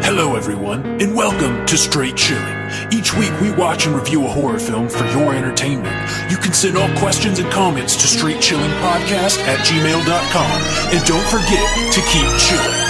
Hello everyone, and welcome to Straight Chilling. Each week we watch and review a horror film for your entertainment. You can send all questions and comments to straightchillingpodcast@gmail.com. And don't forget to keep chilling.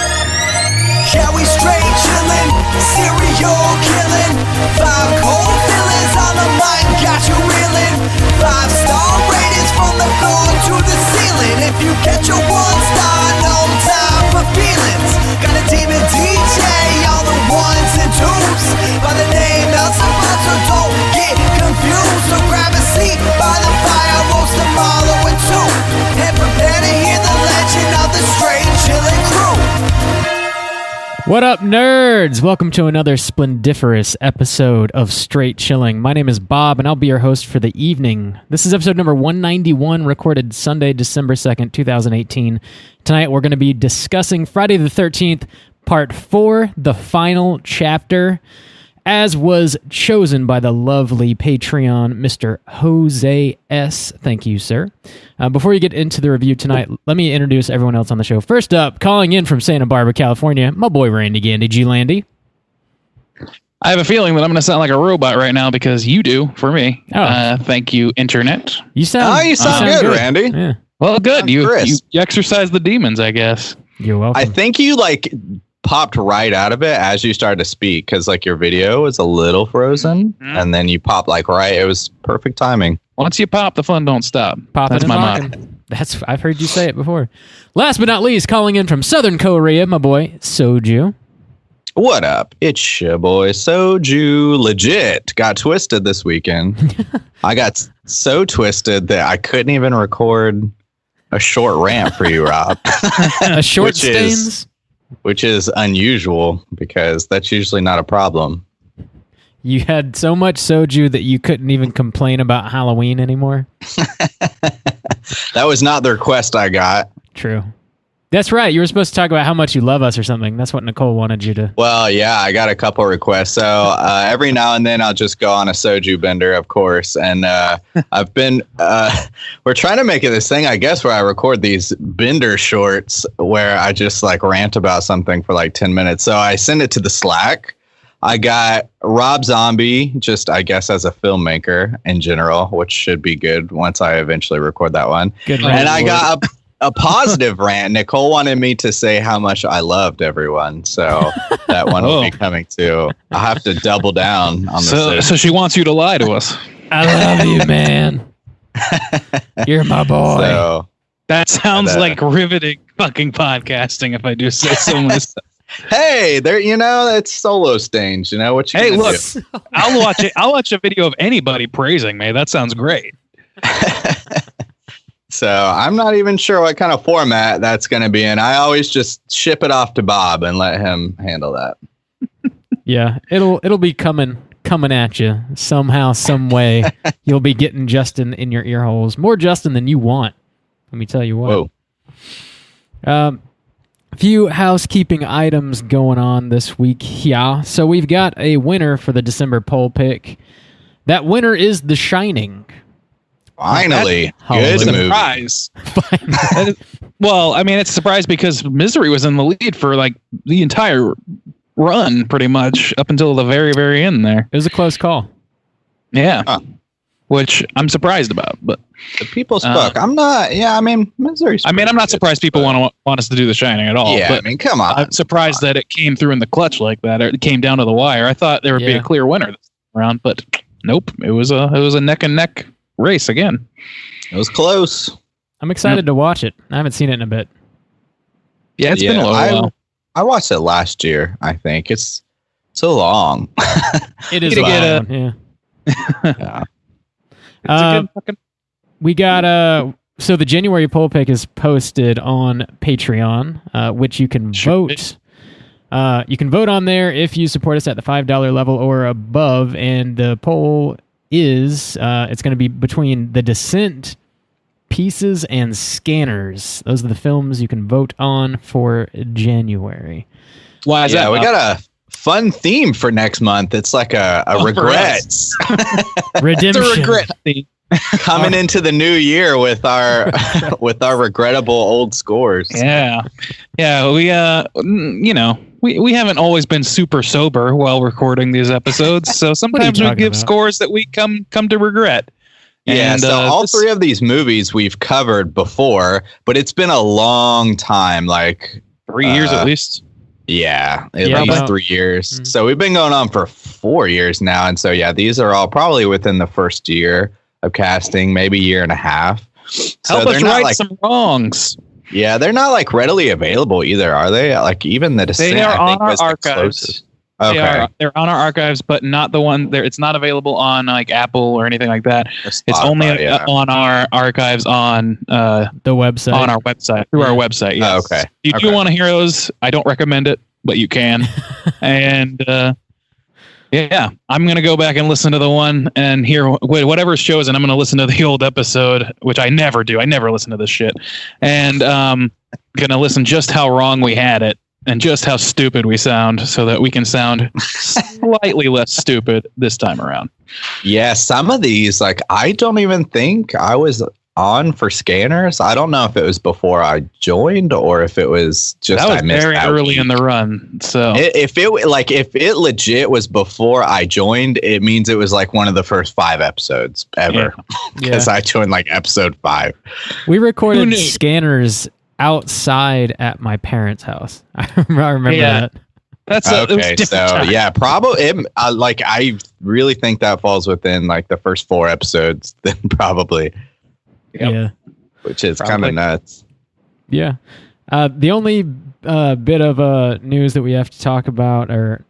Yeah, we straight chillin', serial killing. 5 cold villains on the mic, got you reeling. 5-star ratings from the floor to the ceiling. If you get your 1 star, no time for feelings. Got a team of DJ, all the 1s and 2s. By the name of someone, so don't get confused. So grab a seat by the fire, roast them all over 2. And prepare to hear the legend of the Straight Chillin' crew. What up, nerds? Welcome to another splendiferous episode of Straight Chilling. My name is Bob, and I'll be your host for the evening. This is episode number 191, recorded Sunday, December 2nd, 2018. Tonight, we're going to be discussing Friday the 13th, Part 4, the final chapter, as was chosen by the lovely Patreon, Mr. Jose S. Thank you, sir. Before you get into the review tonight, let me introduce everyone else on the show. First up, calling in from Santa Barbara, California, my boy Randy Gandy. G-Landy. I have a feeling that I'm going to sound like a robot right now because you do for me. Thank you, Internet. You sound good, Randy. Yeah. Well, good. You exercise the demons, I guess. You're welcome. I think you popped right out of it as you started to speak because your video was a little frozen and then you popped right. It was perfect timing. Once you pop, the fun don't stop. That's my motto. I've heard you say it before. Last but not least, calling in from Southern Korea, my boy Soju. What up? It's your boy Soju. Legit got twisted this weekend. I got so twisted that I couldn't even record a short rant for you, Rob. A short stains? Which is unusual because that's usually not a problem. You had so much soju that you couldn't even complain about Halloween anymore? That was not the request I got. True. That's right. You were supposed to talk about how much you love us or something. That's what Nicole wanted you to. Well, yeah, I got a couple requests. So every now and then I'll just go on a soju bender, of course. And I've been, we're trying to make it this thing, I guess, where I record these bender shorts where I just rant about something for 10 minutes. So I send it to the Slack. I got Rob Zombie, just I guess as a filmmaker in general, which should be good once I eventually record that one. Good and I got a positive rant. Nicole wanted me to say how much I loved everyone, so that one will be coming too. I'll have to double down on this. So she wants you to lie to us. I love you, man. You're my boy. So, that sounds like riveting fucking podcasting, if I do say so myself. Hey, there, it's solo stains. What you look, do? I'll watch it. I'll watch a video of anybody praising me. That sounds great. So I'm not even sure what kind of format that's going to be in. I always just ship it off to Bob and let him handle that. Yeah, it'll be coming at you somehow, some way. You'll be getting Justin in your ear holes. More Justin than you want. Let me tell you what. Whoa. A few housekeeping items going on this week. Yeah, so we've got a winner for the December poll pick. That winner is The Shining. Finally, good surprise. Well, I mean, it's a surprise because Misery was in the lead for the entire run, pretty much up until the very, very end. There, it was a close call. Yeah, which I'm surprised about. But the people spoke. I'm not. Yeah, I mean, Misery. I'm not surprised people want us to do The Shining at all. Yeah, but I mean, come on. I'm surprised that it came through in the clutch like that. It came down to the wire. I thought there would be a clear winner this round, but nope. It was a neck and neck race again. It was close. I'm excited to watch it. I haven't seen it in a bit. Yeah, it's been a little while. I watched it last year. I think it's so long. It is long. Yeah. We got so the January poll pick is posted on Patreon, which you can vote. You can vote on there if you support us at the $5 level or above, and the poll is it's going to be between The Descent, Pieces, and Scanners. Those are the films you can vote on for January. Why is that? We got a fun theme for next month. It's like a regrets. Redemption. It's a regret theme. Coming into the new year with our regrettable old scores. Yeah. We we haven't always been super sober while recording these episodes, so sometimes we give scores that we come to regret. Yeah, and, so all three of these movies we've covered before, but it's been a long time, like 3 years at least. Yeah, at least 3 years. Mm-hmm. So we've been going on for 4 years now, and so yeah, these are all probably within the first year of casting, maybe year and a half. Help us right some wrongs. Yeah, they're not like readily available either, are they? Like even The Descent, they are I think, on our was archives. Okay, they're on our archives, but not the one there. It's not available on like Apple or anything like that. Spotify, it's only on our archives on the website. On our website, through our website. Yes. Oh, okay. If you do want to hear those, I don't recommend it, but you can. And yeah, I'm gonna go back and listen to the one and hear whatever shows, and I'm gonna listen to the old episode, which I never do. I never listen to this shit, and gonna listen just how wrong we had it. And just how stupid we sound so that we can sound slightly less stupid this time around. Yeah, some of these, like, I don't even think I was on for Scanners. I don't know if it was before I joined or if it was just that was I missed very out early in the run. So if it legit was before I joined, it means it was like one of the first 5 episodes ever. Because I joined like episode 5. We recorded Scanners outside at my parents' house. I remember that. That's okay. So time. Yeah, probably. Like I really think that falls within like the first 4 episodes. Then probably. Yep. Yeah. Which is kind of nuts. Yeah. The only bit of news that we have to talk about, or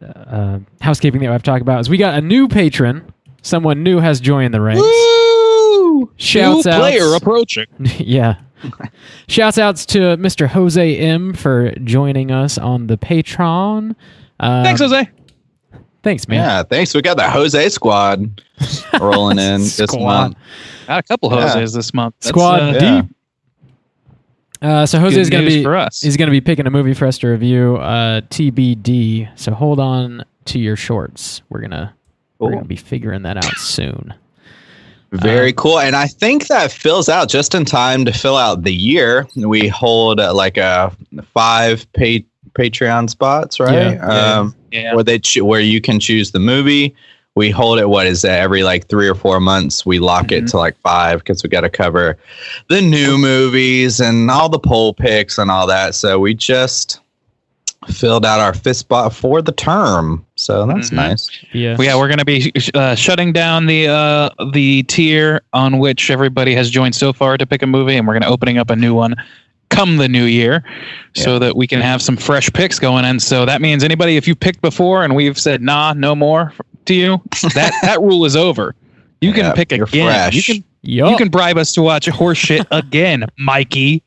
housekeeping that we have to talk about, is we got a new patron. Someone new has joined the ranks. Woo! Shouts new outs. Player approaching. Yeah. Shouts outs to Mr. Jose M for joining us on the Patreon. Thanks, Jose. Thanks, man. Yeah, thanks. We got the Jose squad rolling in this month. Got a couple Jose's this month. That's, squad deep. So Jose's going to be he's going to be picking a movie for us to review. TBD. So hold on to your shorts. We're gonna be figuring that out soon. Very cool. And I think that fills out just in time to fill out the year. We hold like a 5 Patreon spots, right? Where you can choose the movie. We hold it, what is that, every like 3 or 4 months. We lock it to like 5 because we got to cover the new movies and all the poll picks and all that. So we just filled out our 5th spot for the term, so that's nice. Yeah, we're going to be shutting down the tier on which everybody has joined so far to pick a movie, and we're going to opening up a new one come the new year, so that we can have some fresh picks going in. So that means anybody, if you picked before and we've said no more to you, that rule is over. You can pick again. Fresh. You can bribe us to watch horse shit again, Mikey.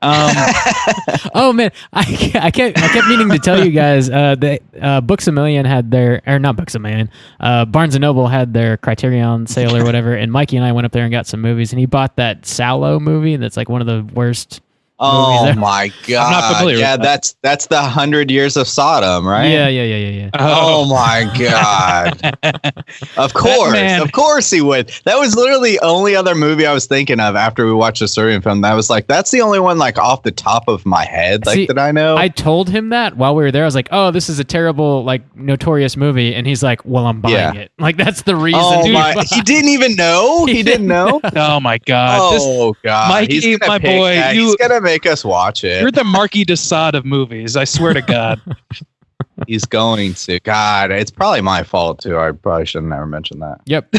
Oh man, I kept meaning to tell you guys that Books A Million had their, or not Books A Million, Barnes and Noble had their Criterion sale or whatever, and Mikey and I went up there and got some movies, and he bought that Sallow movie that's like one of the worst. Oh my god! I'm not familiar with that. That's the 100 Years of Sodom, right? Yeah. Oh my god! Of course he would. That was literally the only other movie I was thinking of after we watched the Serbian film. That was like, that's the only one like off the top of my head, like that I know. I told him that while we were there. I was like, "Oh, this is a terrible, like, notorious movie," and he's like, "Well, I'm buying it." Like that's the reason. Oh he didn't even know. He didn't know. Oh my god! Oh god! Mikey, my boy, he's gonna make us watch it. You're the Marquis de Sade of movies. I swear to God. He's going to. God, it's probably my fault too. I probably shouldn't ever mention that. Yep.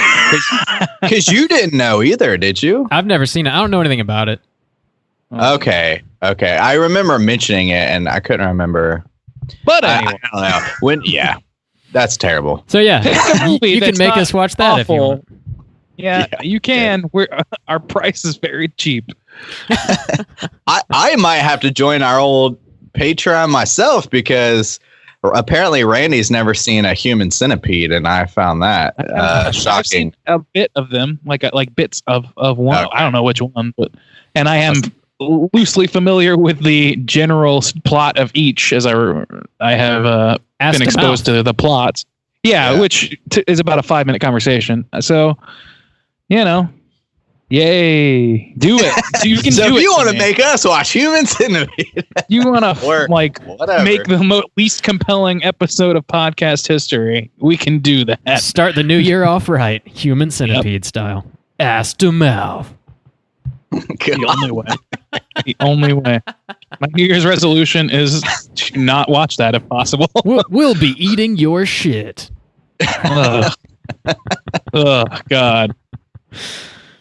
Because you didn't know either, did you? I've never seen it. I don't know anything about it. Okay. I remember mentioning it, and I couldn't remember. But anyway, I don't know. That's terrible. So yeah, you can make us watch that if you want. Yeah, you can. Our price is very cheap. I might have to join our old Patreon myself, because apparently Randy's never seen a human centipede, and I found that shocking. I've seen a bit of them, like bits of one. Okay. I don't know which one, and I am loosely familiar with the general plot of each, as I have been exposed to the plots. Yeah. Which is about a 5-minute conversation. So, Yay! Do it. You can So do if it. you want to me. make us watch Human Centipede, You want to like whatever. make the least compelling episode of podcast history? We can do that. Start the new year off right, Human Centipede style, ass to mouth. The only way. The only way. My New Year's resolution is to not watch that if possible. We'll be eating your shit. Ugh. Oh God.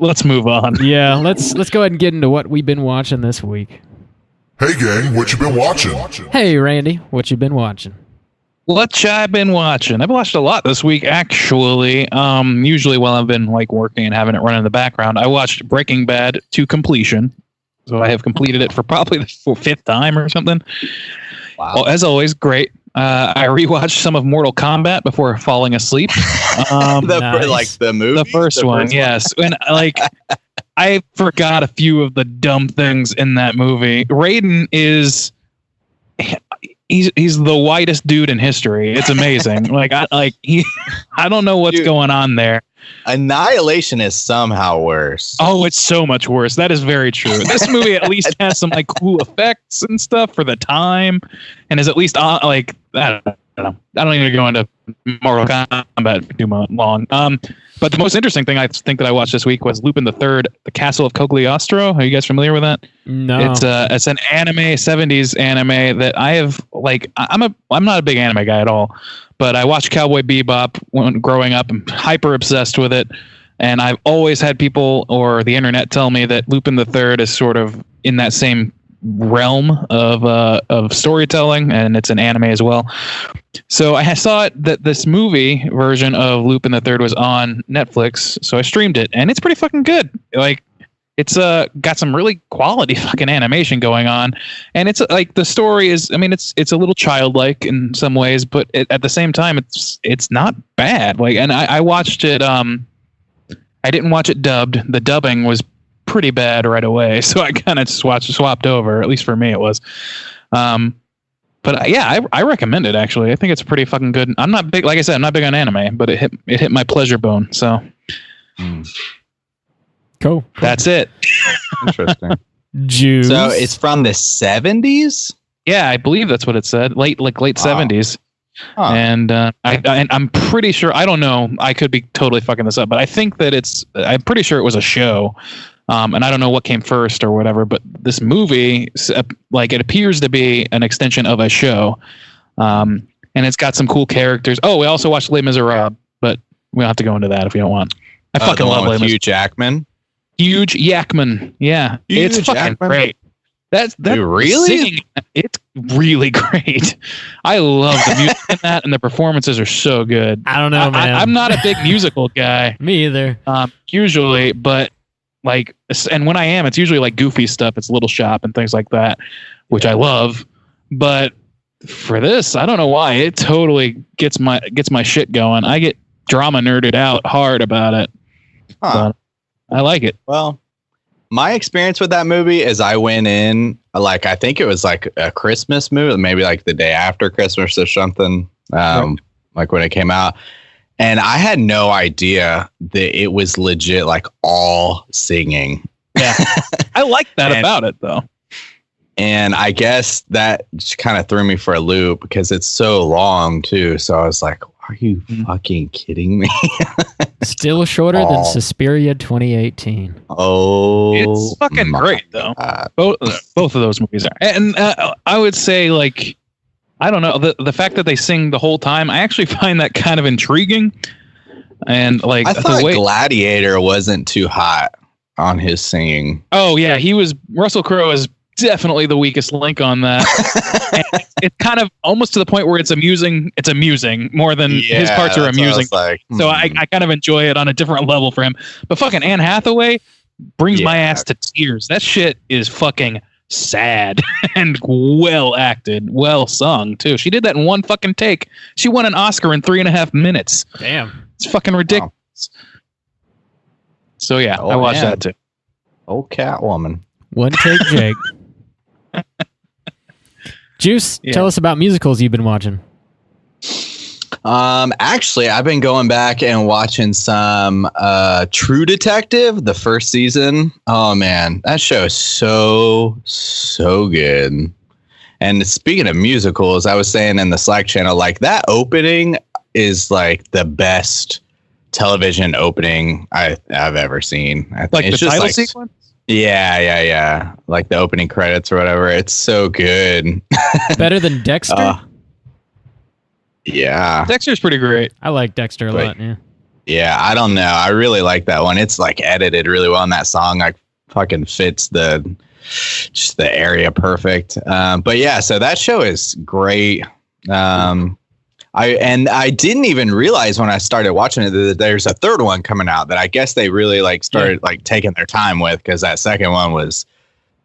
Let's move on. Yeah, let's go ahead and get into what we've been watching this week. Hey gang, what you been watching? Hey Randy, what you been watching? What I've been watching. I've watched a lot this week, actually. Usually while I've been like working and having it run in the background. I watched Breaking Bad to completion. So I have completed it for probably the fifth time or something. Wow. Well, as always, great. I rewatched some of Mortal Kombat before falling asleep. Nice. Like the movie, The first one, yes. And like I forgot a few of the dumb things in that movie. Raiden is he's the whitest dude in history. It's amazing. I don't know what's Dude. going on there. Annihilation is somehow worse. Oh, it's so much worse. That is very true. This movie at least has some like cool effects and stuff for the time, and is at least like I don't know. I don't need to go into Mortal Kombat too long. But the most interesting thing I think that I watched this week was Lupin the Third, The Castle of Cagliostro. Are you guys familiar with that? No. It's an anime, 70s anime that I have like. I'm not a big anime guy at all, but I watched Cowboy Bebop when growing up. I'm hyper obsessed with it, and I've always had people or the internet tell me that Lupin the Third is sort of in that same realm of storytelling, and it's an anime as well. So I saw it that this movie version of Lupin the Third was on Netflix, so I streamed it, and it's pretty fucking good. Like, it's got some really quality fucking animation going on, and it's like the story is. I mean, it's a little childlike in some ways, but at the same time, it's not bad. Like, and I watched it. I didn't watch it dubbed. The dubbing was pretty bad right away, so I kind of swapped over. At least for me, it was. But yeah, I recommend it. Actually, I think it's pretty fucking good. I'm not big, like I said, I'm not big on anime, but it hit my pleasure bone. So Cool. that's it. Interesting. Juice. So it's from the 70s? Yeah, I believe that's what it said. Late 70s. Huh. And I'm pretty sure. I don't know. I could be totally fucking this up, but I think that I'm pretty sure it was a show. And I don't know what came first or whatever, but this movie, like, it appears to be an extension of a show. And it's got some cool characters. Oh, we also watched Les Miserables, but we don't have to go into that if you don't want. I fucking love Les Miserables. Hugh Jackman. Hugh Jackman. Yeah. Hugh It's fucking Jackman? great. That's Dude, really? singing, it's really great. I love the music in that, and the performances are so good. I don't know, man. I'm not a big musical guy. Me either. Usually, but like, and when I am, it's usually like goofy stuff. It's Little Shop and things like that, which I love. But for this, I don't know why it totally gets my shit going. I get drama nerded out hard about it. Huh. But I like it. Well, my experience with that movie is I went in, like, I think it was like a Christmas movie, maybe like the day after Christmas or something, like when it came out. And I had no idea that it was legit, like, all singing. Yeah. I like that about it, though. And I guess that just kind of threw me for a loop because it's so long, too. So I was like, are you fucking kidding me? Still shorter than Suspiria 2018. Oh, It's fucking great, though. Both of those movies are. And I would say, like, I don't know, the fact that they sing the whole time, I actually find that kind of intriguing. And like, I thought Gladiator wasn't too hot on his singing. Oh yeah, Russell Crowe is definitely the weakest link on that. And it's kind of almost to the point where it's amusing more than his parts are amusing. So I kind of enjoy it on a different level for him. But fucking Anne Hathaway brings my ass to tears. That shit is fucking sad and well acted, well sung too. She did that in one fucking take. She won an Oscar in 3.5 minutes. Damn. It's fucking ridiculous. Wow. So yeah, I watched that too. Old Catwoman. One take, Jake. Juice, tell us about musicals you've been watching. Actually, I've been going back and watching some True Detective, the first season. Oh man, that show is so good. And speaking of musicals, I was saying in the Slack channel, like that opening is like the best television opening I've ever seen. I think Like it's the just title like, sequence? yeah. Like the opening credits or whatever. It's so good. Better than Dexter? Yeah. Dexter's pretty great. I like Dexter a lot, yeah. Yeah, I don't know. I really like that one. It's like edited really well, and that song like fucking fits just the area perfect. But yeah, so that show is great. I didn't even realize when I started watching it that there's a third one coming out that I guess they really like started like taking their time with, because that second one was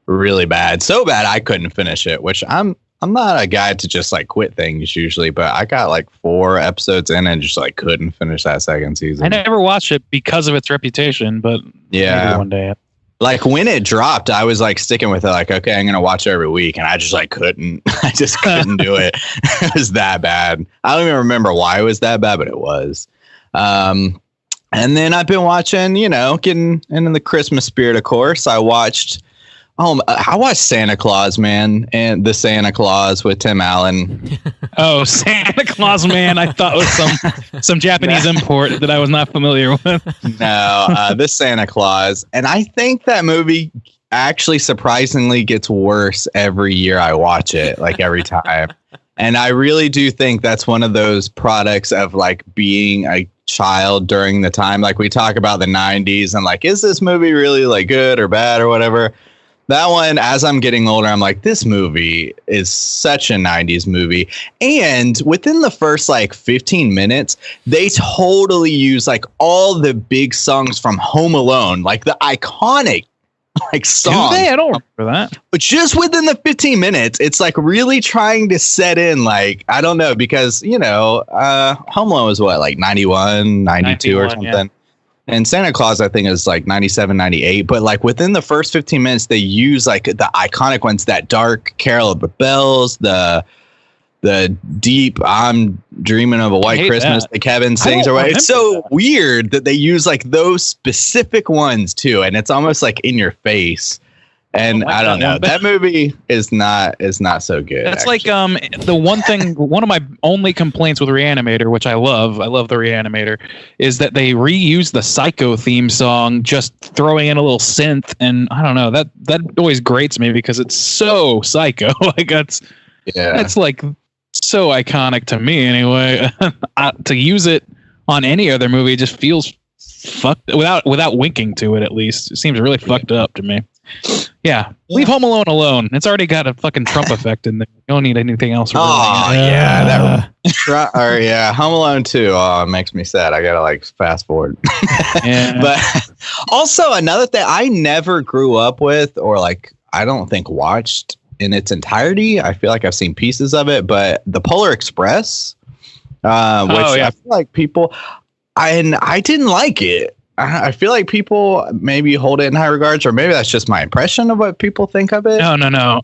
really bad. So bad I couldn't finish it, which I'm not a guy to just like quit things usually, but I got like 4 episodes in and just like couldn't finish that second season. I never watched it because of its reputation, but yeah, maybe one day. Like when it dropped, I was like sticking with it, like, okay, I'm gonna watch it every week, and I just like couldn't. I just couldn't do it. It was that bad. I don't even remember why it was that bad, but it was. And then I've been watching, getting into the Christmas spirit, of course. I watched Santa Claus, man, and the Santa Claus with Tim Allen. Oh, Santa Claus, man! I thought it was some Japanese import that I was not familiar with. No, the Santa Claus, and I think that movie actually surprisingly gets worse every year I watch it, like every time. And I really do think that's one of those products of like being a child during the time. Like we talk about the 90s and like, is this movie really like good or bad or whatever? That one, as I'm getting older, I'm like, this movie is such a 90s movie. And within the first like 15 minutes, they totally use like all the big songs from Home Alone, like the iconic like songs. Do they? I don't remember that. But just within the 15 minutes, it's like really trying to set in, like, I don't know, because, Home Alone was what, like 91, 92 or something. Yeah. And Santa Claus, I think, is like 97, 98. But like within the first 15 minutes, they use like the iconic ones, that dark Carol of the Bells, the deep I'm Dreaming of a White Christmas that Kevin sings. Or it's so weird that they use like those specific ones too. And it's almost like in your face. And I don't know. That movie is not so good. That's actually like the one of my only complaints with Reanimator, which I love the Reanimator, is that they reuse the Psycho theme song, just throwing in a little synth, and I don't know, that always grates me because it's so psycho. Like that's like so iconic to me anyway. To use it on any other movie just feels fucked without winking to it. At least it seems really fucked up to me. Yeah, leave Home Alone alone. It's already got a fucking Trump effect in there. You don't need anything else. Oh yeah, Home Alone 2. Oh, it makes me sad. I gotta like fast forward. Yeah. But also another thing I never grew up with, or like I don't think watched in its entirety. I feel like I've seen pieces of it, but the Polar Express, which I feel like people, I didn't like it. I feel like people maybe hold it in high regards, or maybe that's just my impression of what people think of it. No.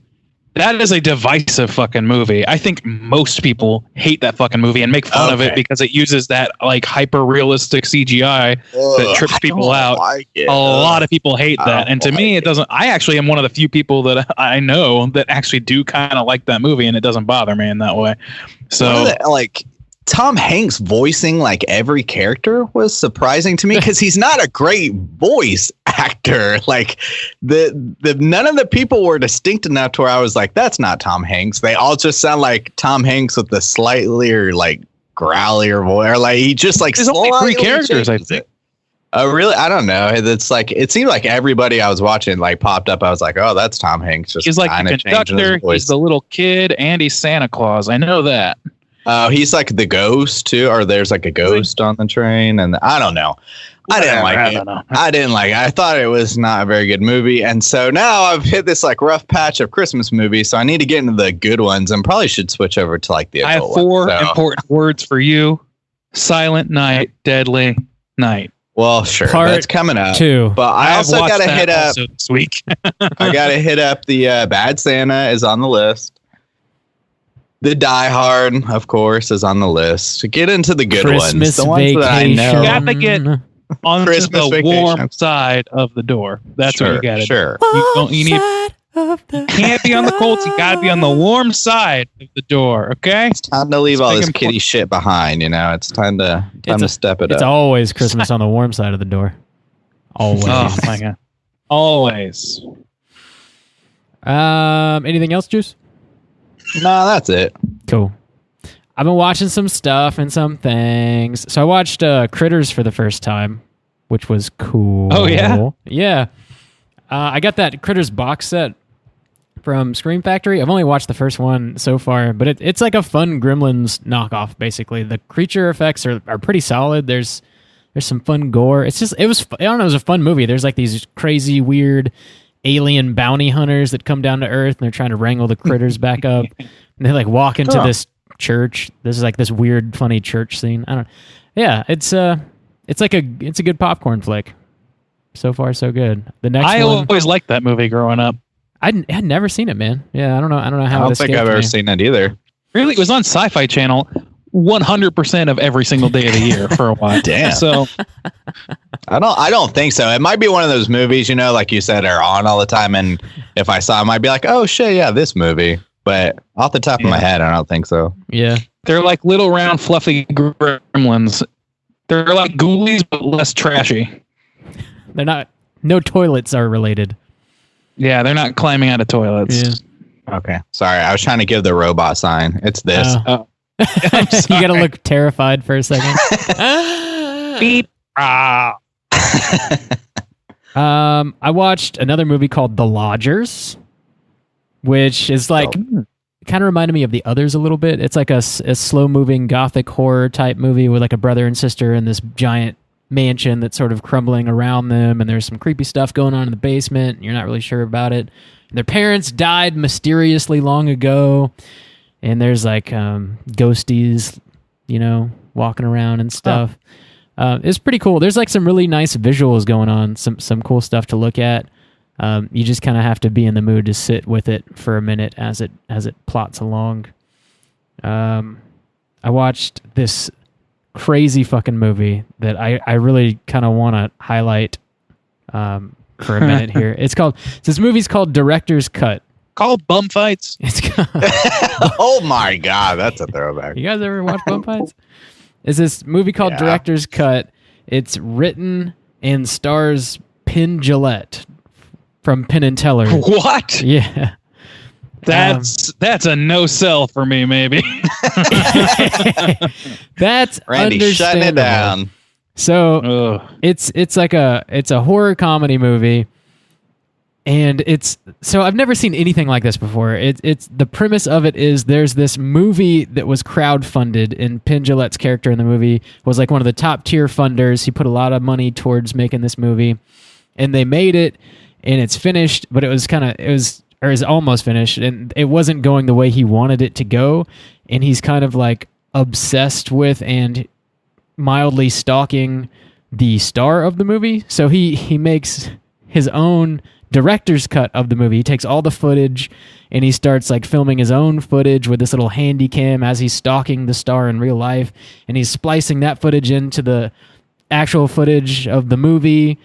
That is a divisive fucking movie. I think most people hate that fucking movie and make fun of it because it uses that like hyper realistic CGI that trips people out. Like a lot of people hate that. And to me, it doesn't. I actually am one of the few people that I know that actually do kind of like that movie, and it doesn't bother me in that way. So like Tom Hanks voicing like every character was surprising to me because he's not a great voice actor. Like the none of the people were distinct enough to where I was like, that's not Tom Hanks. They all just sound like Tom Hanks with the slightly or like growlier voice, or like he just like there's only 3 characters, I think. Really? I don't know. It's like it seemed like everybody I was watching like popped up. I was like, oh, that's Tom Hanks. Just he's like the conductor, he's the little kid, and he's Santa Claus. I know that. He's like the ghost too, or there's like a ghost on the train, and I don't know. I didn't like it. I didn't like it. I thought it was not a very good movie, and so now I've hit this like rough patch of Christmas movies. So I need to get into the good ones, and probably should switch over to like the. I have 4 important words for you: Silent Night, Deadly Night. Well, sure, that's coming up 2. But I also got to hit up this week. I got to hit up the Bad Santa is on the list. The Die Hard, of course, is on the list. Get into the good Christmas ones. The ones that I know. You gotta get on Christmas the Vacation. warm side of the door. That's what you gotta Sure. do. You can't be on the cold. You gotta be on the warm side of the door. Okay. Time to leave all It's this big kitty shit behind. It's time to step it It's up. always Christmas on the warm side of the door. Always. Oh my god. Always. Anything else, Juice? No, that's it. Cool. I've been watching some stuff and some things. So I watched Critters for the first time, which was cool. Oh, yeah? Yeah. I got that Critters box set from Scream Factory. I've only watched the first one so far, but it's like a fun Gremlins knockoff, basically. The creature effects are pretty solid. There's some fun gore. It was a fun movie. There's like these crazy, weird alien bounty hunters that come down to Earth, and they're trying to wrangle the critters back up. And they like walk into this church. This is like this weird, funny church scene. I don't. Yeah, it's a good popcorn flick. So far, so good. The next I one, always liked that movie growing up. I had never seen it, man. Yeah, I don't know how. I don't think I've ever seen it either. Really, it was on Sci-Fi Channel 100% of every single day of the year for a while. Damn. So I don't think so. It might be one of those movies, like you said, are on all the time. And if I saw it, I might be like, oh shit, yeah, this movie. But off the top of my head, I don't think so. Yeah, they're like little round fluffy gremlins. They're like ghoulies, but less trashy. they're not. No toilets are related. Yeah, they're not climbing out of toilets. Yeah. Okay. Sorry, I was trying to give the robot sign. It's this. Oh. You gotta look terrified for a second. Beep. Ah. I watched another movie called The Lodgers, which is like kind of reminded me of The Others a little bit. It's like a slow-moving gothic horror type movie with like a brother and sister in this giant mansion that's sort of crumbling around them, and there's some creepy stuff going on in the basement, and you're not really sure about it. And their parents died mysteriously long ago, and there's like ghosties, walking around and stuff. It's pretty cool. There's like some really nice visuals going on, some cool stuff to look at. You just kind of have to be in the mood to sit with it for a minute as it plots along. I watched this crazy fucking movie that I really kind of want to highlight for a minute here. This movie's called Director's Cut. Called bum fights. It's called, Oh my god, that's a throwback. you guys ever watch Bum Fights? It's this movie called Director's Cut. It's written and stars Penn Jillette from Penn and Teller. What? Yeah. That's a no sell for me, maybe. That's Randy shutting it down. So it's a horror comedy movie, and I've never seen anything like this before. It's the premise of it is there's this movie that was crowdfunded, and Penn Jillette's character in the movie was like one of the top tier funders. He put a lot of money towards making this movie, and they made it, and it's finished, but it is almost finished, and it wasn't going the way he wanted it to go, and he's kind of like obsessed with and mildly stalking the star of the movie. So he makes his own director's cut of the movie. He takes all the footage and he starts like filming his own footage with this little handy cam as he's stalking the star in real life, and he's splicing that footage into the actual footage of the movie.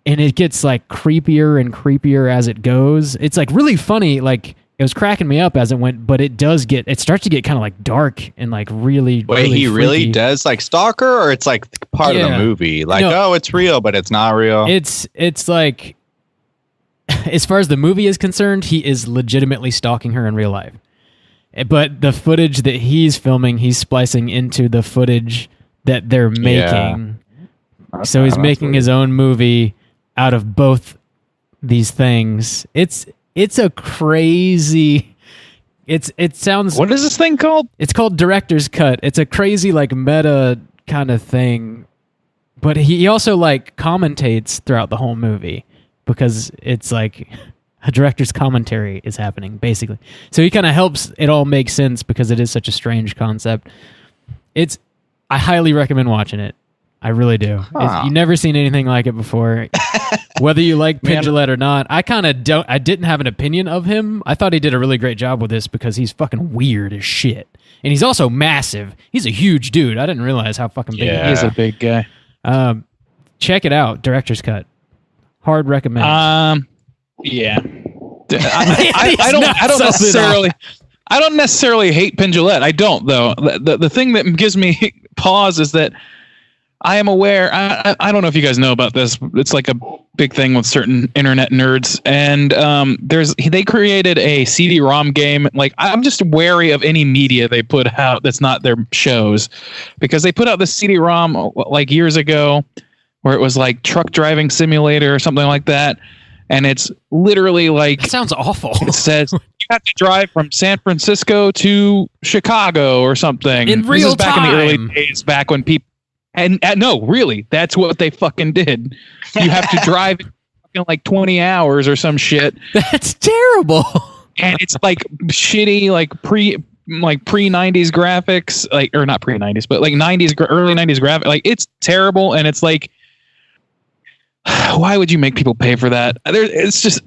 And it gets like creepier and creepier as it goes. It's like really funny. Like it was cracking me up as it went, but it starts to get kind of like dark and like really. Wait, really he really freaky. does like Stalker, or it's like part of the movie? Like, No. it's real, but it's not real. It's like, as far as the movie is concerned, he is legitimately stalking her in real life. But the footage that he's filming, he's splicing into the footage that they're making. So he's making his own movie out of both these things. It's a crazy. It sounds. What is this thing called? It's called Director's Cut. It's a crazy like meta kind of thing, but he also like commentates throughout the whole movie because it's like a director's commentary is happening basically. So he kind of helps it all make sense because it is such a strange concept. I highly recommend watching it. I really do. You've never seen anything like it before. Whether you like Man. Pindulette or not, I didn't have an opinion of him. I thought he did a really great job with this because he's fucking weird as shit. And he's also massive. He's a huge dude. I didn't realize how fucking big he is. He's a big guy. Check it out. Director's cut. Hard recommend. Yeah. I don't necessarily hate Pindulette. I don't, though. The thing that gives me pause is that I am aware. I don't know if you guys know about this. It's like a big thing with certain internet nerds, and they created a CD-ROM game. Like, I'm just wary of any media they put out that's not their shows, because they put out this CD-ROM like years ago where it was like Truck Driving Simulator or something like that. And it's literally like... That sounds awful. It says you have to drive from San Francisco to Chicago or something. In real back time. in the early days, back when people... And no, really, that's what they fucking did. You have to drive in like 20 hours or some shit. That's terrible. And it's like shitty, like pre-90s graphics, like, or not pre-90s, but like early 90s graphics. Like, it's terrible, and it's like, why would you make people pay for that? It's just,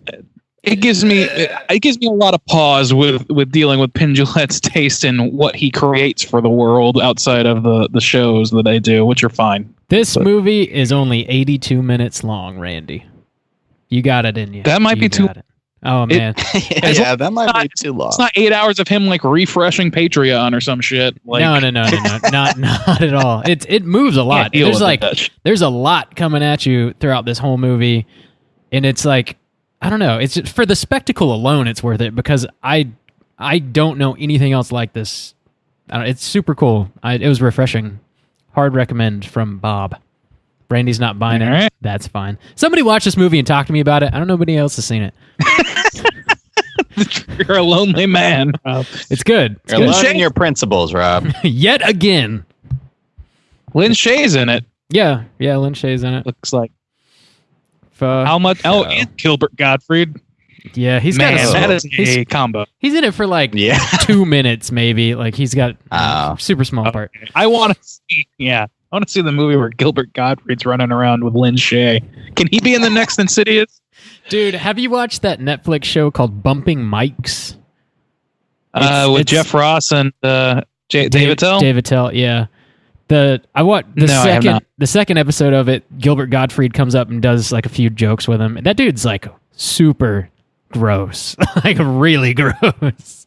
it gives me a lot of pause with dealing with Pindulette's taste in what he creates for the world outside of the shows that I do, which are fine. This movie is only 82 minutes long, Randy. You got it in you. That might be too. Oh man, Yeah, that might be too long. It's not 8 hours of him like refreshing Patreon or some shit. Like, no, not at all. It moves a lot. Deal There's with like it. there's a lot coming at you throughout this whole movie, and it's like, I don't know. It's just, for the spectacle alone, it's worth it, because I don't know anything else like this. It's super cool. It was refreshing. Hard recommend from Bob. Randy's not buying it. All right. That's fine. Somebody watch this movie and talk to me about it. I don't know if anybody else has seen it. You're a lonely man. It's good. It's You're good. learning your principles, Rob. Yet again. Lynn Shay's in it. Yeah, Lynn Shay's in it. Looks like. Uh, How much? Oh, and Gilbert Gottfried. Yeah, he's Man, got that is he's, a combo. he's in it for like Yeah. 2 minutes, maybe. Like, he's got Oh. super small part. I want to see. Yeah, I want to see the movie where Gilbert Gottfried's running around with Lynn Shay. Can he be in the next Insidious? Dude, have you watched that Netflix show called Bumping Mics? With Jeff Ross and David Tell? David Tell, yeah. I have not. The second episode of it, Gilbert Gottfried comes up and does like a few jokes with him. And that dude's like super gross. Like really gross.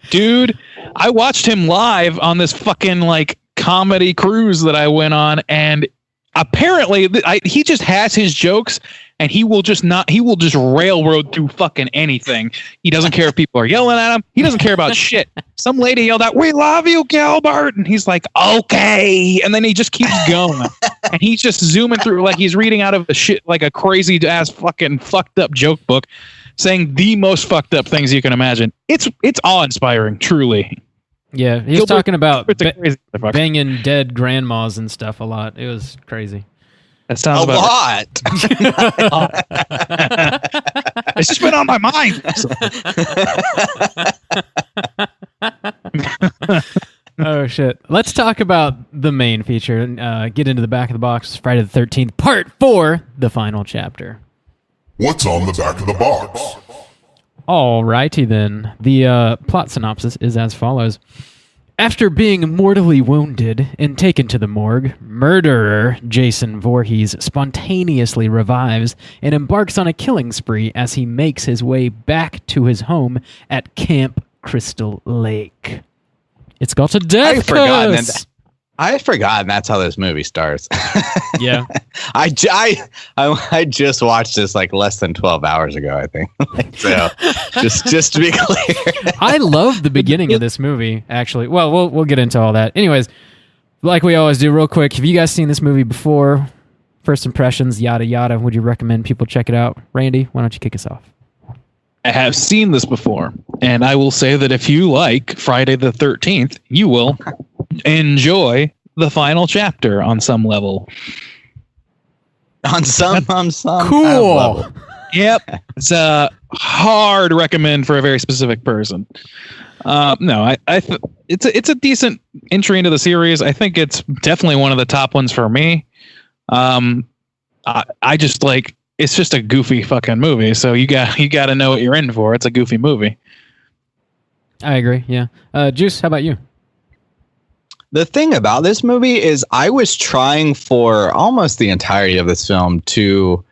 Dude, I watched him live on this fucking like comedy cruise that I went on, and apparently he just has his jokes, and he will just railroad through fucking anything. He doesn't care if people are yelling at him. He doesn't care about shit. Some lady yelled out, "We love you, Gilbert," and he's like, "Okay," and then he just keeps going, and he's just zooming through like he's reading out of a shit like a crazy ass fucking fucked up joke book, saying the most fucked up things you can imagine. It's awe-inspiring, truly. Yeah, he's Gilbert- talking about Gilbert's a crazy motherfucker. banging dead grandmas and stuff a lot. It was crazy. That sounds A about lot. It's just been on my mind. Oh shit! Let's talk about the main feature and get into the back of the box. Friday the 13th, Part 4, the final chapter. What's on the back of the box? Alrighty then. The plot synopsis is as follows. After being mortally wounded and taken to the morgue, murderer Jason Voorhees spontaneously revives and embarks on a killing spree as he makes his way back to his home at Camp Crystal Lake. It's got a death curse. I had forgotten that's how this movie starts. Yeah. I just watched this like less than 12 hours ago, I think. So just to be clear. I love the beginning of this movie, actually. Well, we'll get into all that. Anyways, like we always do, real quick, have you guys seen this movie before? First impressions, yada yada. Would you recommend people check it out? Randy, why don't you kick us off? I have seen this before, and I will say that if you like Friday the 13th, you will enjoy the final chapter on some level. on some Cool. level. Yep. It's a hard recommend for a very specific person. No, it's a decent entry into the series. I think it's definitely one of the top ones for me. I just like it's just a goofy fucking movie. So you got to know what you're in for. It's a goofy movie. I agree. Yeah. Juice, how about you? The thing about this movie is I was trying for almost the entirety of this film to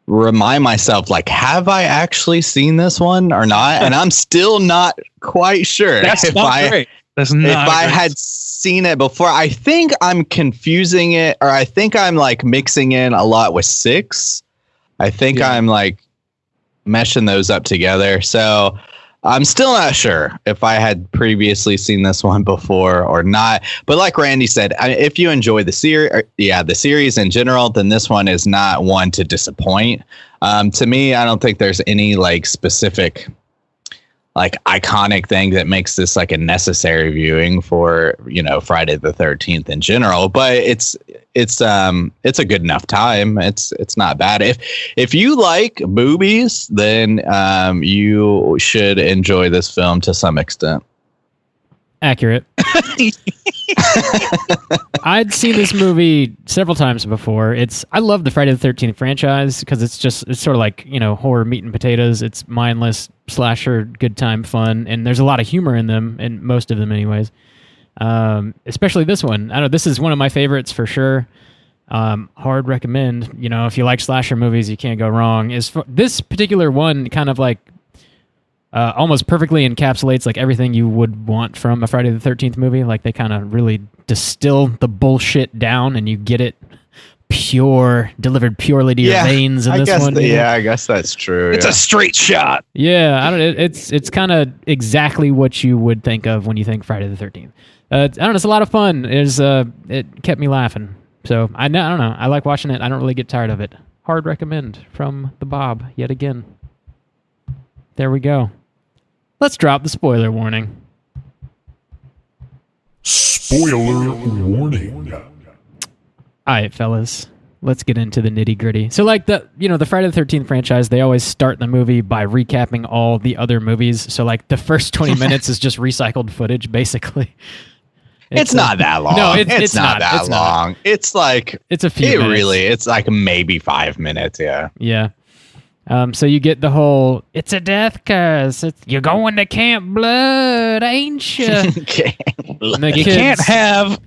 remind myself, like, have I actually seen this one or not? And I'm still not quite sure. That's not great. That's not if I great. had seen it before. I think I'm confusing it, or I think I'm like mixing in a lot with 6. I think I'm like meshing those up together. So I'm still not sure if I had previously seen this one before or not. But like Randy said, if you enjoy the series in general, then this one is not one to disappoint. To me, I don't think there's any like specific, like iconic thing that makes this like a necessary viewing for, Friday the 13th in general. But it's a good enough time. It's not bad. If you like boobies, then you should enjoy this film to some extent. Accurate. I'd seen this movie several times before. I love the Friday the 13th franchise because it's sort of like, horror meat and potatoes. It's mindless slasher, good time fun, and there's a lot of humor in them, in most of them anyways. Especially this one. I know this is one of my favorites for sure. Hard recommend. If you like slasher movies, you can't go wrong. This particular one kind of like almost perfectly encapsulates like everything you would want from a Friday the 13th movie. Like they kind of really distill the bullshit down, and you get it pure, delivered purely to your veins in this one. I guess that's true. It's a straight shot. Yeah, I don't. It's kind of exactly what you would think of when you think Friday the 13th. I don't know. It's a lot of fun. It kept me laughing. So I don't know. I like watching it. I don't really get tired of it. Hard recommend from the Bob yet again. There we go. Let's drop the spoiler warning. Spoiler warning. All right, fellas. Let's get into the nitty gritty. So like the Friday the 13th franchise, they always start the movie by recapping all the other movies. So like the first 20 minutes is just recycled footage, basically. It's not that long. No, it's not that long. It's like it's a few minutes. It's like maybe 5 minutes. Yeah. Yeah. So you get the whole, it's a death curse. You're going to Camp Blood, ain't you? You can't have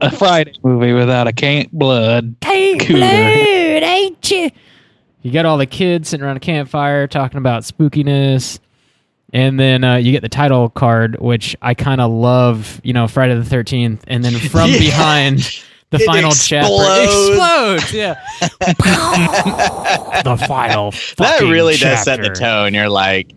a Friday movie without a Camp Blood. Camp Blood, ain't you? You got all the kids sitting around a campfire talking about spookiness. And then you get the title card, which I kind of love, Friday the 13th. And then from behind, the final chapter explodes. Yeah. The final that really chapter. does set the tone. You're like,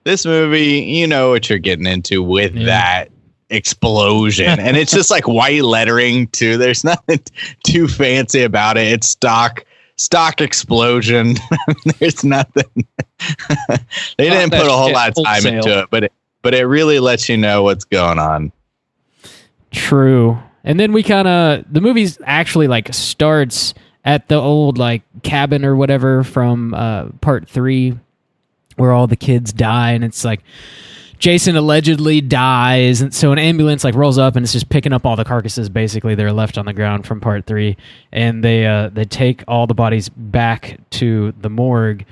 this movie, you know what you're getting into with that explosion. And it's just like white lettering, too. There's nothing too fancy about it. It's stock explosion. There's nothing. They didn't put a whole lot of time into it, but it really lets you know what's going on. True. And then the movie actually like starts at the old like cabin or whatever from part 3 where all the kids die, and it's like Jason allegedly dies, and so an ambulance like rolls up and it's just picking up all the carcasses basically that are left on the ground from part 3, and they take all the bodies back to the morgue.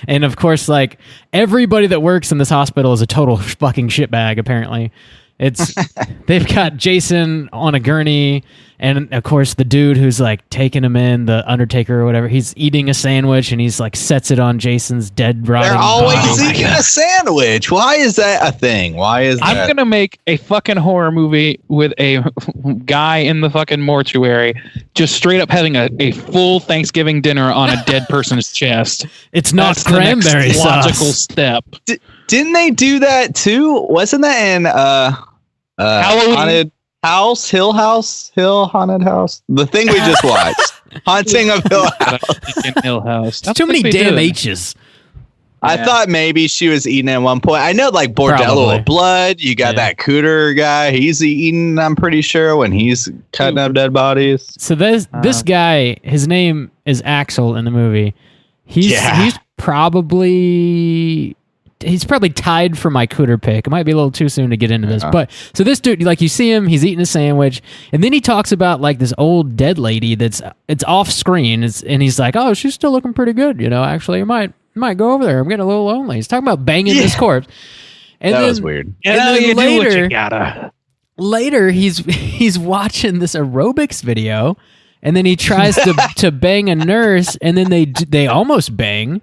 And of course, like everybody that works in this hospital is a total fucking shitbag apparently. They've got Jason on a gurney, and of course the dude who's like taking him in, the Undertaker or whatever, he's eating a sandwich and he's like sets it on Jason's dead rotting They're always body. eating a sandwich. Why is that a thing? I'm gonna make a fucking horror movie with a guy in the fucking mortuary just straight up having a full Thanksgiving dinner on a dead person's chest. It's not That's cranberry the next sauce. logical step. Didn't they do that too? Wasn't that in Halloween? Hill Haunted House? The thing we just watched. Haunting of Hill House. Hill House. Too many damn H's. I thought maybe she was eating at one point. I know like Bordello Probably. of Blood. You got that Cooter guy. He's eating, I'm pretty sure, when he's cutting up dead bodies. So this guy, his name is Axel in the movie. He's probably he's probably tied for my cooter pick. It might be a little too soon to get into this, but so this dude, like you see him, he's eating a sandwich, and then he talks about like this old dead lady it's off screen, and he's like, oh, she's still looking pretty good, actually, I might go over there. I'm getting a little lonely. He's talking about banging this corpse. And that then, was weird. And then you later, do what you gotta. Later, he's watching this aerobics video, and then he tries to bang a nurse, and then they almost bang.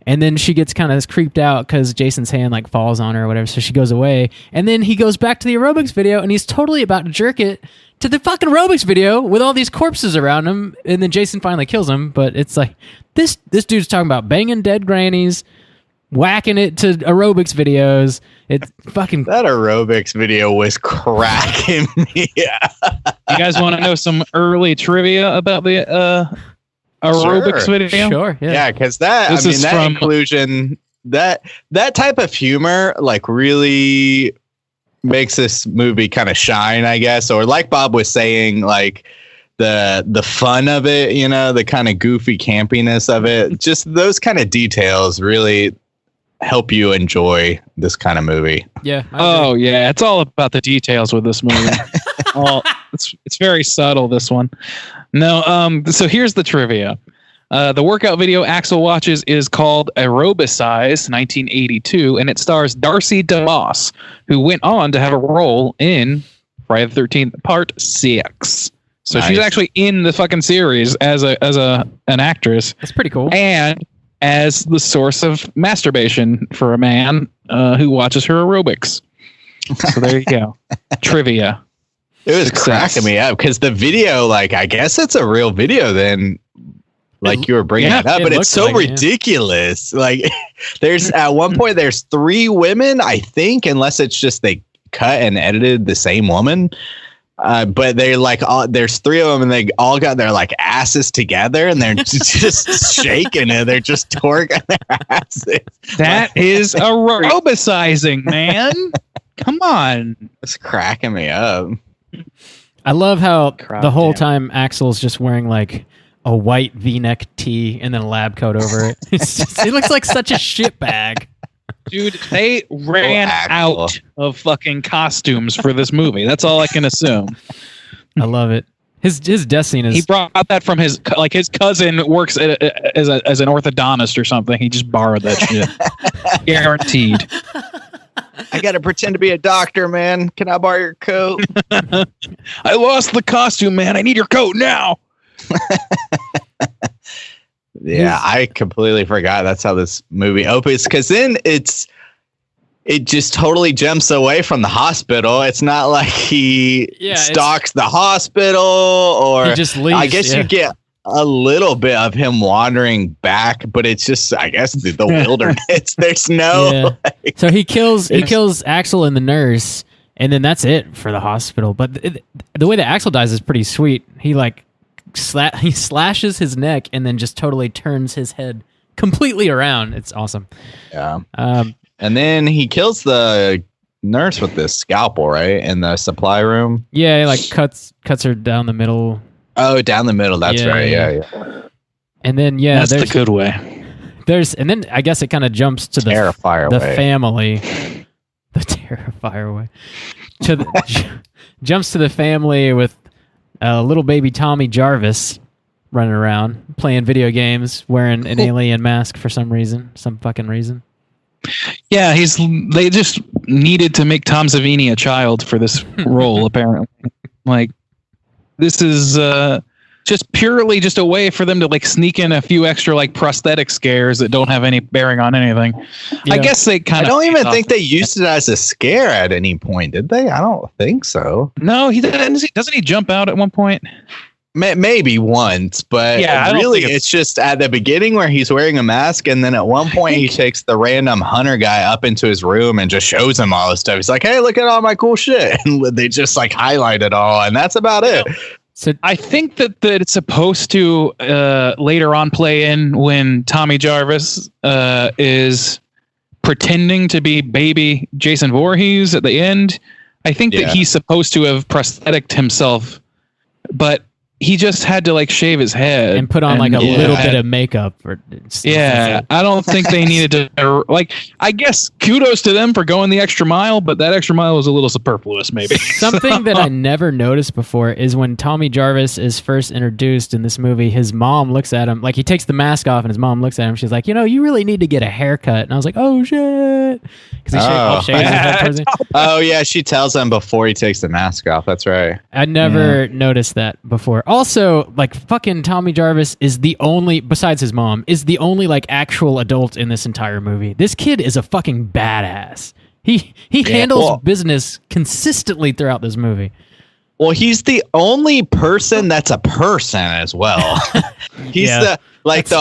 And then she gets kind of creeped out because Jason's hand like falls on her or whatever, so she goes away. And then he goes back to the aerobics video, and he's totally about to jerk it to the fucking aerobics video with all these corpses around him. And then Jason finally kills him. But it's like this dude's talking about banging dead grannies, whacking it to aerobics videos. It's fucking that aerobics video was cracking me. You guys want to know some early trivia about the aerobics video? Sure, yeah, because that inclusion, that type of humor like really makes this movie kind of shine, I guess. Or like Bob was saying, like the fun of it, the kind of goofy campiness of it, just those kind of details really help you enjoy this kind of movie. Yeah. Oh yeah, it's all about the details with this movie. It's very subtle, this one. No, so here's the trivia. The workout video Axel watches is called Aerobicize 1982, and it stars Darcy DeMoss, who went on to have a role in Friday the 13th Part 6. So Nice. she's actually in the fucking series as an actress. That's pretty cool. And as the source of masturbation for a man who watches her aerobics. So there you go. Trivia. It was Success. cracking me up because the video, like, I guess it's a real video then, like you were bringing it up, it but it's looks so like it, yeah. ridiculous. Like, there's at one point, there's 3 women, I think, unless it's just they cut and edited the same woman. But they're like, there's 3 of them and they all got their like asses together and they're just shaking it. They're just twerking their asses. That is aerobicizing, man. Come on. It's cracking me up. I love how Crap, the whole damn. time Axel's just wearing like a white V-neck tee and then a lab coat over it. He looks like such a shitbag. Dude, they ran Axel. out of fucking costumes for this movie. That's all I can assume. I love it. His death scene is He brought that from his cousin works as an orthodontist or something. He just borrowed that shit. Guaranteed. I got to pretend to be a doctor, man. Can I borrow your coat? I lost the costume, man. I need your coat now. Yeah, I completely forgot that's how this movie opens, because then it just totally jumps away from the hospital. It's not like he stalks the hospital, or he just leaves. I guess you get a little bit of him wandering back, but it's just, I guess, the wilderness. There's no like, so he kills Axel and the nurse, and then that's it for the hospital. But the way that Axel dies is pretty sweet. He like he slashes his neck and then just totally turns his head completely around. It's awesome. Yeah. And then he kills the nurse with this scalpel, right, in the supply room. Yeah, he like cuts her down the middle. Oh, down the middle. That's right. Yeah. And then that's the good way. And then I guess it kind of jumps to the Terrifier way. Family. The Terrifier way. Jumps to the family with little baby Tommy Jarvis running around playing video games, wearing an alien mask for some fucking reason. Yeah, they just needed to make Tom Savini a child for this role, apparently. Like, this is just purely just a way for them to like sneak in a few extra like prosthetic scares that don't have any bearing on anything. Yeah. I guess they kind of. I don't even think they used it as a scare at any point, did they? I don't think so. No, he doesn't. Doesn't he jump out at one point? Maybe once, but really it's just at the beginning where he's wearing a mask, and then at one point he takes the random hunter guy up into his room and just shows him all this stuff. He's like, hey, look at all my cool shit. And they just like highlight it all, and that's about it. So I think that it's supposed to later on play in when Tommy Jarvis is pretending to be baby Jason Voorhees at the end. I think that he's supposed to have prosthetic himself, but he just had to like shave his head and put on like a little bit of makeup. I don't think they needed to. Like, I guess kudos to them for going the extra mile, but that extra mile was a little superfluous, maybe. Something that I never noticed before is when Tommy Jarvis is first introduced in this movie, his mom looks at him, like he takes the mask off and his mom looks at him. She's like, you really need to get a haircut. And I was like, oh shit. Because he shaves his head towards him. Oh yeah, she tells him before he takes the mask off. That's right. I never noticed that before. Also, like fucking Tommy Jarvis is the only, besides his mom, is the only like actual adult in this entire movie. This kid is a fucking badass. He handles business consistently throughout this movie. Well, he's the only person that's a person as well. He's the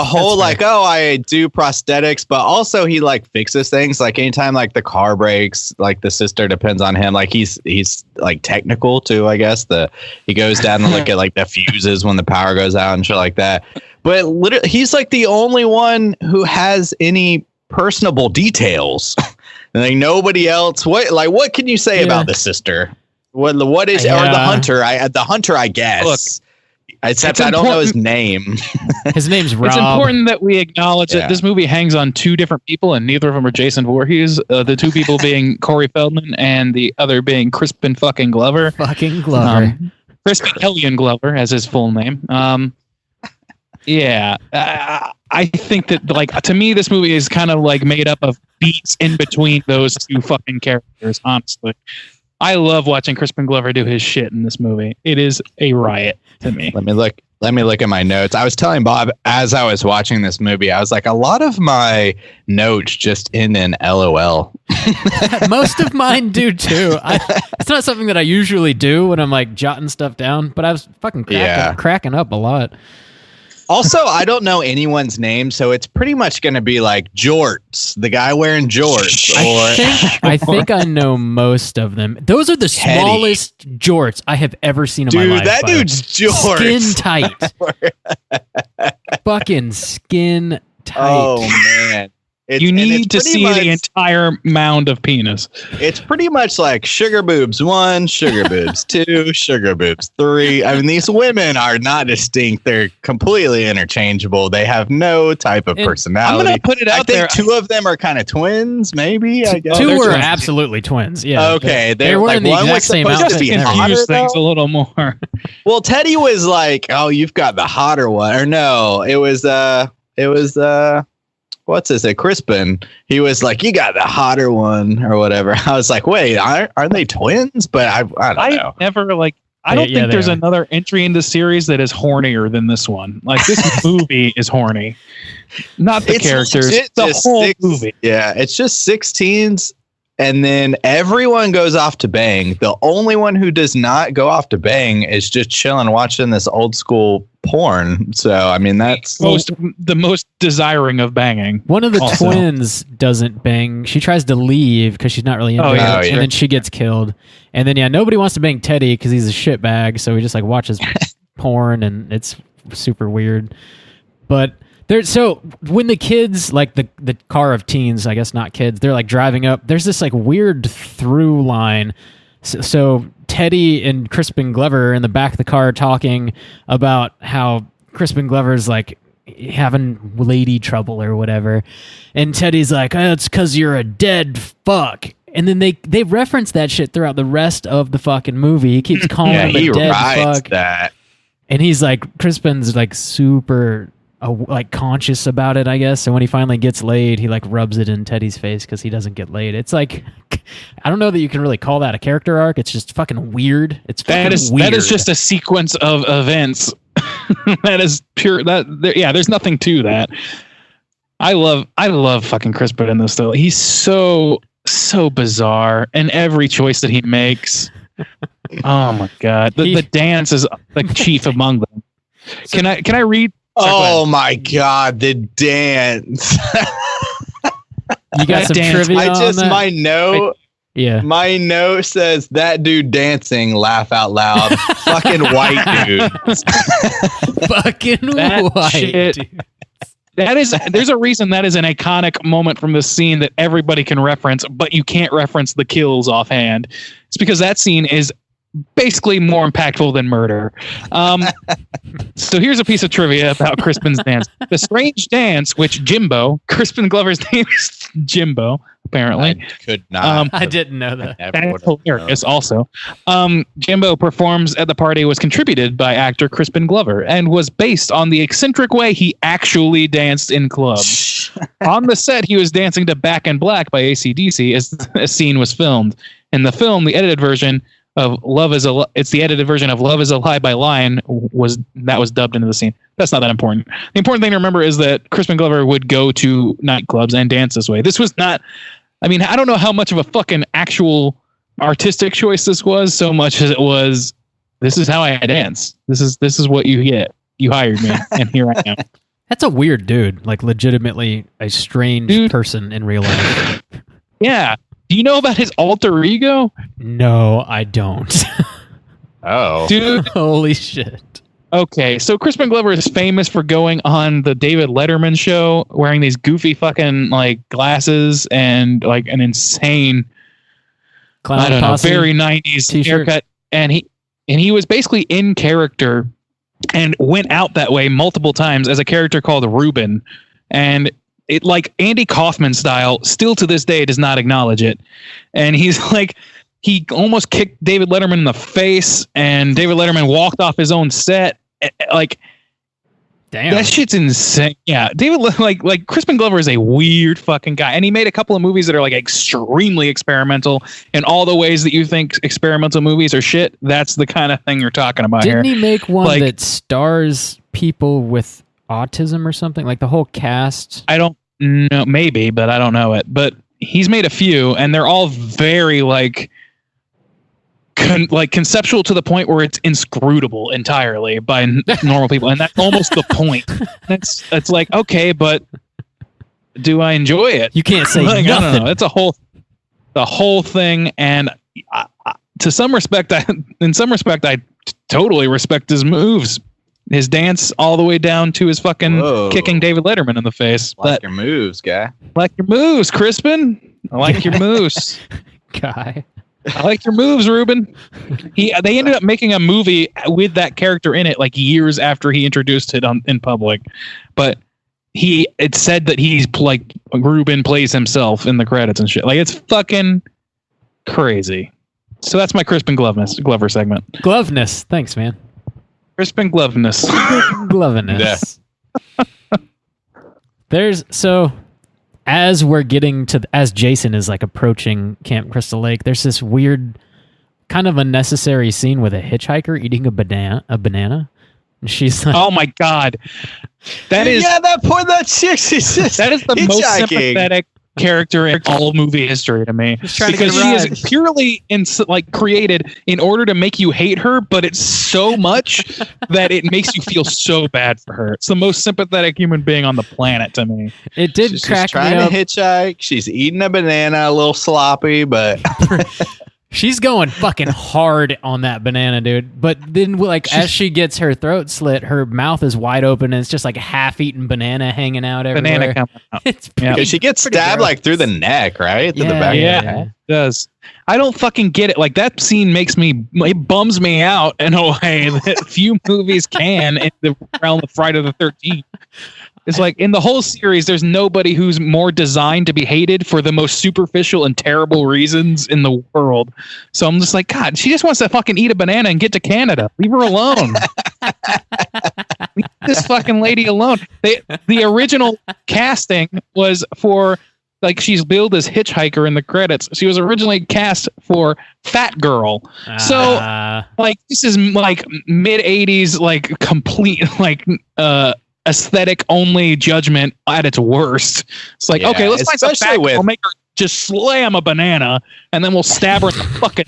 whole like, oh, I do prosthetics, but also he like fixes things. Like anytime like the car breaks, like the sister depends on him. Like he's like technical too, I guess. He goes down and look at like the fuses when the power goes out and shit like that. But literally, he's like the only one who has any personable details. Like nobody else. What can you say about the sister? What is or the hunter? The hunter, I guess. Look, except I don't know his name. His name's Rob. It's important that we acknowledge that this movie hangs on two different people, and neither of them are Jason Voorhees. The two people being Corey Feldman, and the other being Crispin fucking Glover. Fucking Glover. Crispin Hellion Glover, as his full name. I think that like to me, this movie is kind of like made up of beats in between those two fucking characters. Honestly. I love watching Crispin Glover do his shit in this movie. It is a riot to me. Let me look at my notes. I was telling Bob as I was watching this movie, I was like, a lot of my notes just end in LOL. Most of mine do too. It's not something that I usually do when I'm like jotting stuff down, but I was fucking cracking up a lot. Also, I don't know anyone's name, so it's pretty much going to be like jorts, the guy wearing jorts. I think I know most of them. Those are the smallest jorts I have ever seen in my life. Dude, that dude's jorts. Skin tight. Fucking skin tight. Oh, man. You need to see the entire mound of penis. It's pretty much like sugar boobs 1, sugar boobs 2, sugar boobs 3. I mean, these women are not distinct. They're completely interchangeable. They have no type of personality. I'm going to put it out there. I think 2 of them are kind of twins, maybe. I guess. 2 were absolutely twins. Yeah. Okay. They were in the exact same outfit. Confuse things a little more. Well, Teddy was like, "Oh, you've got the hotter one," or no? It was. What's this? Crispin. He was like, "You got the hotter one," or whatever. I was like, "Wait, aren't they twins?" But I don't know. Never like. I don't think there's another entry in the series that is hornier than this one. Like this movie is horny, not the characters. The whole movie. Yeah, it's just 16s, and then everyone goes off to bang. The only one who does not go off to bang is just chilling, watching this old school porn. So I mean, that's the most desiring of banging. One of the twins doesn't bang. She tries to leave because she's not really into it, and then she gets killed. And then nobody wants to bang Teddy because he's a shitbag. So he just like watches porn, and it's super weird. But so when the kids, like the car of teens, I guess not kids, they're like driving up. There's this like weird through line. So Teddy and Crispin Glover are in the back of the car talking about how Crispin Glover's like having lady trouble or whatever. And Teddy's like, "Oh, it's because you're a dead fuck." And then they reference that shit throughout the rest of the fucking movie. He keeps calling him a dead fuck. That. And he's like, Crispin's like super like conscious about it, I guess. So when he finally gets laid, he like rubs it in Teddy's face because he doesn't get laid. It's like, I don't know that you can really call that a character arc. It's just fucking weird. It's fucking weird. That is just a sequence of events. That is pure. There's nothing to that. I love fucking Crispin in this though. He's so bizarre, and every choice that he makes. Oh my god, the dance is the chief among them. Can I read? Oh my god, the dance. You got some trivia on that? My note says that dude dancing, laugh out loud. Fucking white dude. Fucking white dude. There's a reason that is an iconic moment from this scene that everybody can reference, but you can't reference the kills offhand. It's because that scene is basically more impactful than murder. So here's a piece of trivia about Crispin's dance. The strange dance, which Crispin Glover's name is Jimbo, apparently. I could not. I didn't know that. That's hilarious also. Jimbo performs at the party was contributed by actor Crispin Glover and was based on the eccentric way he actually danced in clubs. On the set, he was dancing to Back in Black by AC/DC as a scene was filmed. In the film, the edited version of Love is a Lie by Lion was dubbed into the scene. That's not that important. The important thing to remember is that Crispin Glover would go to nightclubs and dance this way. This was not, I mean, I don't know how much of a fucking actual artistic choice this was, so much as it was, this is how I dance. This is what you get. You hired me, and here I am. That's a weird dude, like legitimately a strange person in real life. Yeah. Do you know about his alter ego? No, I don't. Oh. Dude. Holy shit. Okay, so Crispin Glover is famous for going on the David Letterman show wearing these goofy fucking like glasses and like an insane Clown I don't know, posse very 90s t-shirt. haircut. And he was basically in character and went out that way multiple times as a character called Ruben. And it, like Andy Kaufman style, still to this day does not acknowledge it. And he's like, he almost kicked David Letterman in the face, and David Letterman walked off his own set. Like, damn, that shit's insane. Yeah, David, like Crispin Glover is a weird fucking guy, and he made a couple of movies that are like extremely experimental in all the ways that you think experimental movies are shit. That's the kind of thing you're talking about Didn't here. he make one Like, that stars people with autism or something? Like the whole cast? I don't know, maybe, but I don't know it. But he's made a few, and they're all very like conceptual to the point where it's inscrutable entirely by normal people, and that's almost the point. It's like, okay, but do I enjoy it? You can't say like, nothing. I don't know. It's the whole thing, and in some respect, I totally respect his moves. His dance all the way down to his fucking kicking David Letterman in the face. Like your moves, guy. Like your moves, Crispin. I like your moves. Guy. I like your moves, Ruben. They ended up making a movie with that character in it like years after he introduced it in public. But it said that he's like Ruben plays himself in the credits and shit. Like, it's fucking crazy. So that's my Crispin Glover segment. Gloveness. Thanks, man. Crispin Gloveness. Gloveness. As Jason is like approaching Camp Crystal Lake, there's this weird kind of unnecessary scene with a hitchhiker eating a banana, and she's like, oh my god, that chick, that is the most sympathetic character in all movie history to me, because she is purely created in order to make you hate her, but it's so much that it makes you feel so bad for her. It's the most sympathetic human being on the planet to me. It did She's crack trying me up. to hitchhike. She's eating a banana, a little sloppy, but She's going fucking hard on that banana, dude. But then, like, as she gets her throat slit, her mouth is wide open, and it's just like a half-eaten banana hanging out everywhere. Banana coming out. It's pretty, because she gets stabbed gross. like through the neck, right? Through the Yeah, back. Yeah, it does. I don't fucking get it. Like, that scene it bums me out in a way that few movies can in the realm of Friday the 13th. It's like, in the whole series, there's nobody who's more designed to be hated for the most superficial and terrible reasons in the world. So I'm just like, God, she just wants to fucking eat a banana and get to Canada. Leave her alone. Leave this fucking lady alone. The original casting was for, like, she's billed as hitchhiker in the credits. She was originally cast for Fat Girl. So, like, this is like mid 80s, like, complete, like, aesthetic only judgment at its worst. It's like, okay, let's find some fat girl, we'll make her just slam a banana, and then we'll stab her in the fucking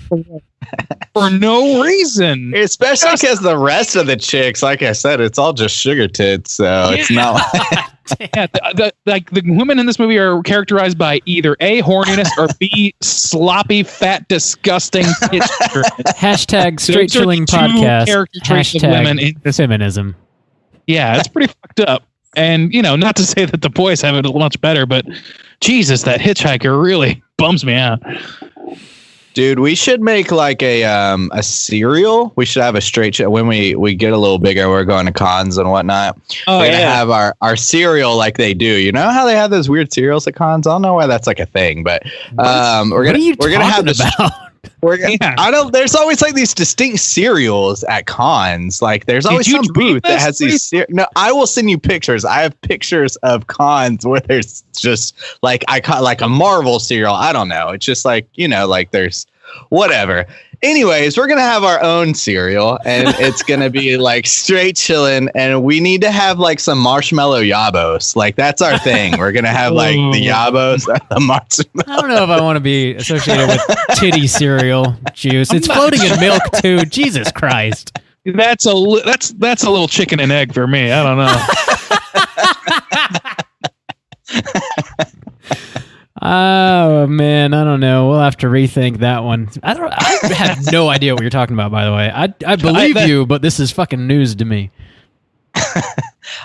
for no reason. Especially because the rest of the chicks, like I said, it's all just sugar tits, so it's not like the women in this movie are characterized by either A, horniness, or B, sloppy, fat, disgusting tits. Hashtag straight chilling podcast. Character traits of women in this. Feminism. Yeah, it's pretty fucked up. And, not to say that the boys have it much better, but Jesus, that hitchhiker really bums me out. Dude, we should make like a cereal. We should have a straight when we get a little bigger. We're going to cons and whatnot. Oh, we're gonna yeah. have our cereal like they do. You know how they have those weird cereals at cons? I don't know why that's like a thing, but What are you we're gonna have talking this. about? Yeah. I don't. There's always like these distinct cereals at cons. Like there's always you some dream booth that this, has these. No, I will send you pictures. I have pictures of cons where there's just like I caught like a Marvel cereal. I don't know. It's just like like there's whatever. Anyways, we're gonna have our own cereal, and it's gonna be like straight chilling. And we need to have like some marshmallow yabos. Like that's our thing. We're gonna have like the yabos, the marshmallow. I don't know if I want to be associated with titty cereal juice. It's floating in milk too. Jesus Christ. That's a little chicken and egg for me. I don't know. Oh man, I don't know. We'll have to rethink that one. I have no idea what you're talking about, by the way. I believe you, but this is fucking news to me.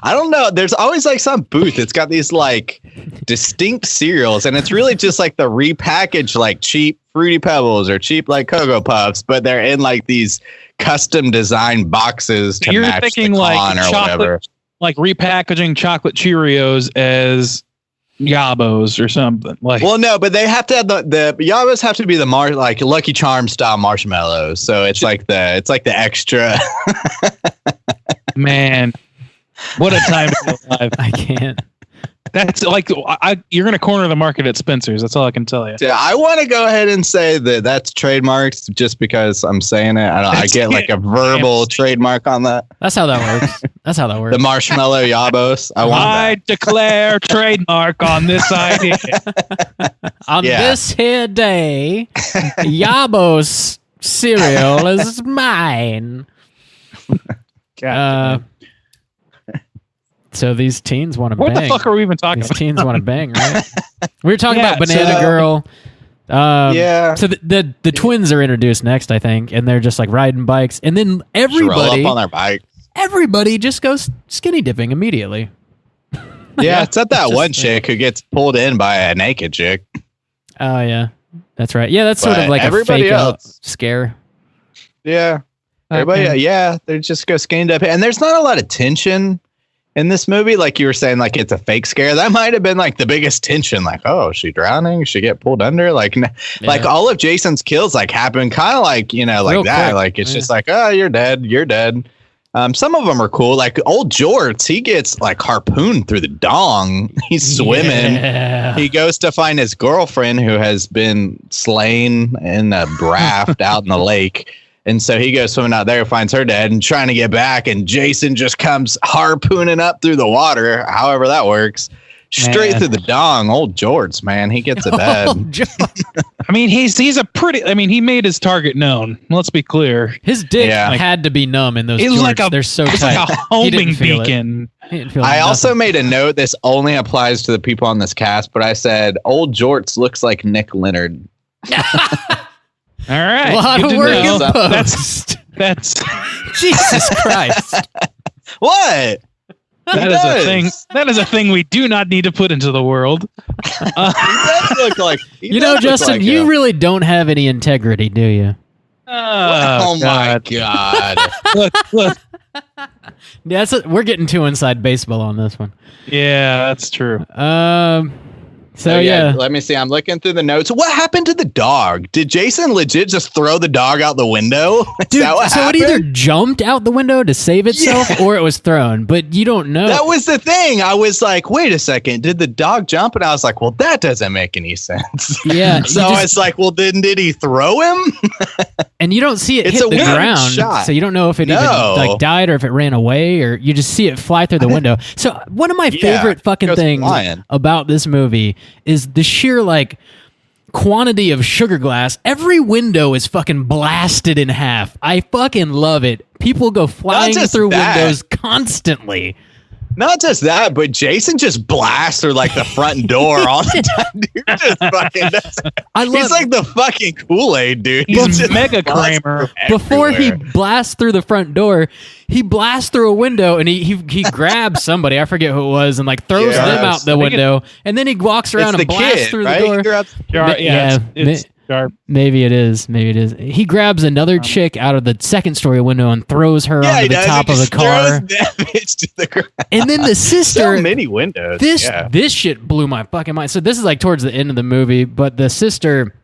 I don't know. There's always like some booth. It's got these like distinct cereals, and it's really just like the repackaged like cheap Fruity Pebbles or cheap like Cocoa Puffs, but they're in like these custom designed boxes to You're match thinking the like con or chocolate, whatever. like repackaging chocolate Cheerios as Yabos or something. Like, Well, no, but they have to have the Yabos have to be the like Lucky Charms style marshmallows. So it's like the extra. man, what a time to be alive. I can't. That's like you're gonna corner the market at Spencer's. That's all I can tell you. Yeah, I want to go ahead and say that that's trademarked just because I'm saying it. I get like a verbal trademark on that. That's how that works. That's how that works. The marshmallow Yabos. I want I that. declare trademark on this idea. On Yeah. this here day, Yabos cereal is mine. So these teens want to What bang. the fuck are we even talking These about? teens want to bang, right? We were talking Yeah, about Banana so- Girl. Yeah. So the twins are introduced next, I think, and they're just like riding bikes, and then Just roll everybody up on their bike. everybody just goes skinny dipping immediately. Yeah, except that just- one chick who gets pulled in by a naked chick. Oh yeah, that's right. Yeah, that's sort But of like a everybody fake else- scare. Yeah. Everybody, yeah, they just go skinny dipping. And there's not a lot of tension in this movie. Like you were saying, like it's a fake scare. That might have been like the biggest tension. Like, oh, is she drowning? She get pulled under? Like, like all of Jason's kills like happen kind of like, like Real that. quick. Like it's just like, oh, you're dead. You're dead. Some of them are cool. Like old Jorts, he gets like harpooned through the dong. He's swimming. Yeah. He goes to find his girlfriend who has been slain in a raft out in the lake. And so he goes swimming out there, finds her dead, and trying to get back. And Jason just comes harpooning up through the water, however that works, straight Man. through the dong. Old George, man, he gets it bad. Oh, John. I mean, he's a pretty. I mean, he made his target known. Let's be clear. His dick Yeah. had to be numb in those It was jorts. like They're so it's tight. like a He didn't homing feel it. beacon. He didn't feel I also nothing. made a note. This only applies to the people on this cast, but I said old Jorts looks like Nick Leonard. All right, a lot good of to work know. in That's post. that's Jesus Christ. What? that is a thing. That is a thing we do not need to put into the world. He does look like. You know, Justin, you really don't have any integrity, do you? Oh my god! Look. Yeah, we're getting too inside baseball on this one. Yeah, that's true. So yeah. Let me see. I'm looking through the notes. What happened to the dog? Did Jason legit just throw the dog out the window? Is Dude, that what so happened? it either jumped out the window to save itself or it was thrown, but you don't know. That was the thing. I was like, wait a second. Did the dog jump? And I was like, well, that doesn't make any sense. Yeah. So you just- it's like, well, did he throw him? and you don't see it It's hit a the weird ground, shot. so you don't know if it No. even like died or if it ran away, or you just see it fly through the window. So one of my favorite fucking goes things flying. about this movie is the sheer like quantity of sugar glass. Every window is fucking blasted in half. I fucking love it. People go flying just through that. windows constantly. Not just that, but Jason just blasts through like the front door all the time. Dude, just fucking does it. I love He's like the fucking Kool-Aid, dude. He's just Mega blasting Kramer. before he everywhere. blasts through the front door, he blasts through a window and he grabs somebody, I forget who it was, and like throws Yes. them out the I think window, and then he walks around It's and the blasts kid, through right? the door. Yeah, Yeah, it's sharp. Maybe it is. He grabs another chick out of the second story window and throws her onto the top of the car. That bitch to the ground. And then the sister. So many windows. This shit blew my fucking mind. So this is like towards the end of the movie, but the sister,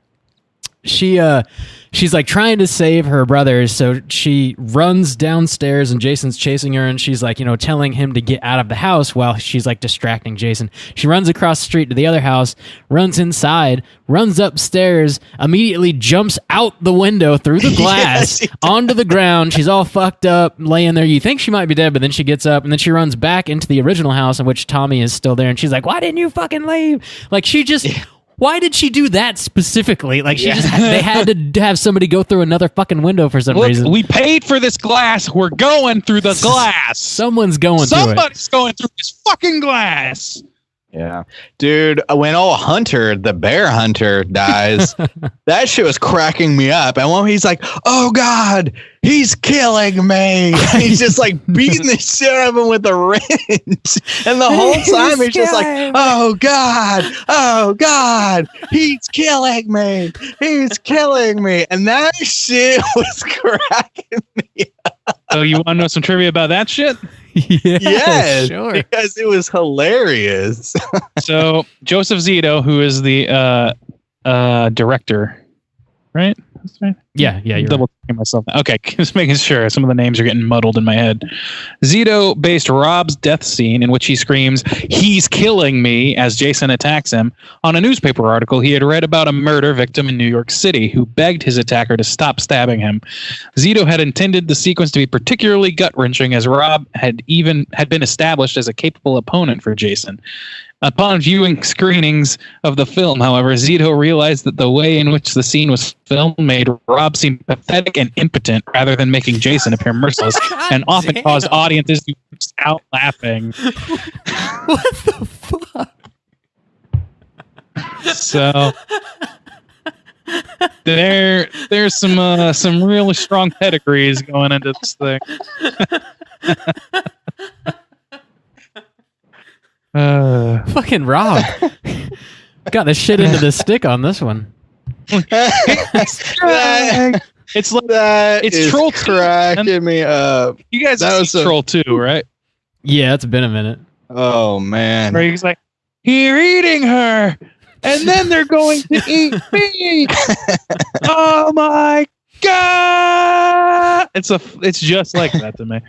she's like trying to save her brothers, so she runs downstairs and Jason's chasing her, and she's like, telling him to get out of the house while she's like distracting Jason. She runs across the street to the other house, runs inside, runs upstairs, immediately jumps out the window through the glass onto the ground. She's all fucked up, laying there. You think she might be dead, but then she gets up and then she runs back into the original house in which Tommy is still there, and she's like, "Why didn't you fucking leave?" Like she just. Yeah. Why did she do that specifically? Like they had to have somebody go through another fucking window for some reason. We paid for this glass. We're going through the glass. Somebody's going through this fucking glass. Yeah. Dude, when old Hunter, the bear hunter, dies, that shit was cracking me up. And when he's like, "Oh God, he's killing me." He's just like beating the shit out of him with a wrench. And the whole time he's just like, "Oh God, he's killing me. He's killing me." And that shit was cracking me up. So you want to know some trivia about that shit? Yes, sure. Because it was hilarious. So Joseph Zito, who is the director, right? That's right. Yeah, you're double checking myself. Okay, just making sure. Some of the names are getting muddled in my head. Zito based Rob's death scene, in which he screams, "He's killing me," as Jason attacks him, on a newspaper article he had read about a murder victim in New York City who begged his attacker to stop stabbing him. Zito had intended the sequence to be particularly gut-wrenching, as Rob had been established as a capable opponent for Jason. Upon viewing screenings of the film, however, Zito realized that the way in which the scene was filmed made Rob seem pathetic and impotent rather than making Jason appear merciless, and often caused audiences to burst out laughing. What the fuck? So there's some really strong pedigrees going into this thing. Fucking Rob got the shit into the stick on this one. It's like it's Troll 2. Cracking me up. You guys have seen Troll 2, right? Yeah, it's been a minute. Oh man. Where he's like, "You're eating her, and then they're going to eat me." Oh my God! It's just like that to me.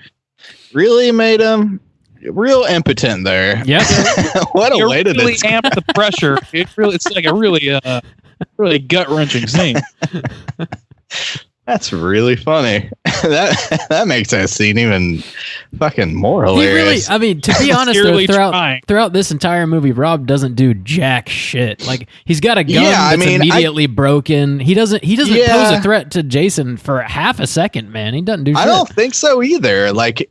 Really made him real impotent there. Yep. What a way to really amp the pressure. It's like a really gut-wrenching scene. That's really funny. That makes that scene even fucking more hilarious. I mean, to be honest, though, throughout this entire movie, Rob doesn't do jack shit. Like he's got a gun that's immediately broken. He doesn't pose a threat to Jason for half a second, man. He doesn't do shit. I don't think so either. Like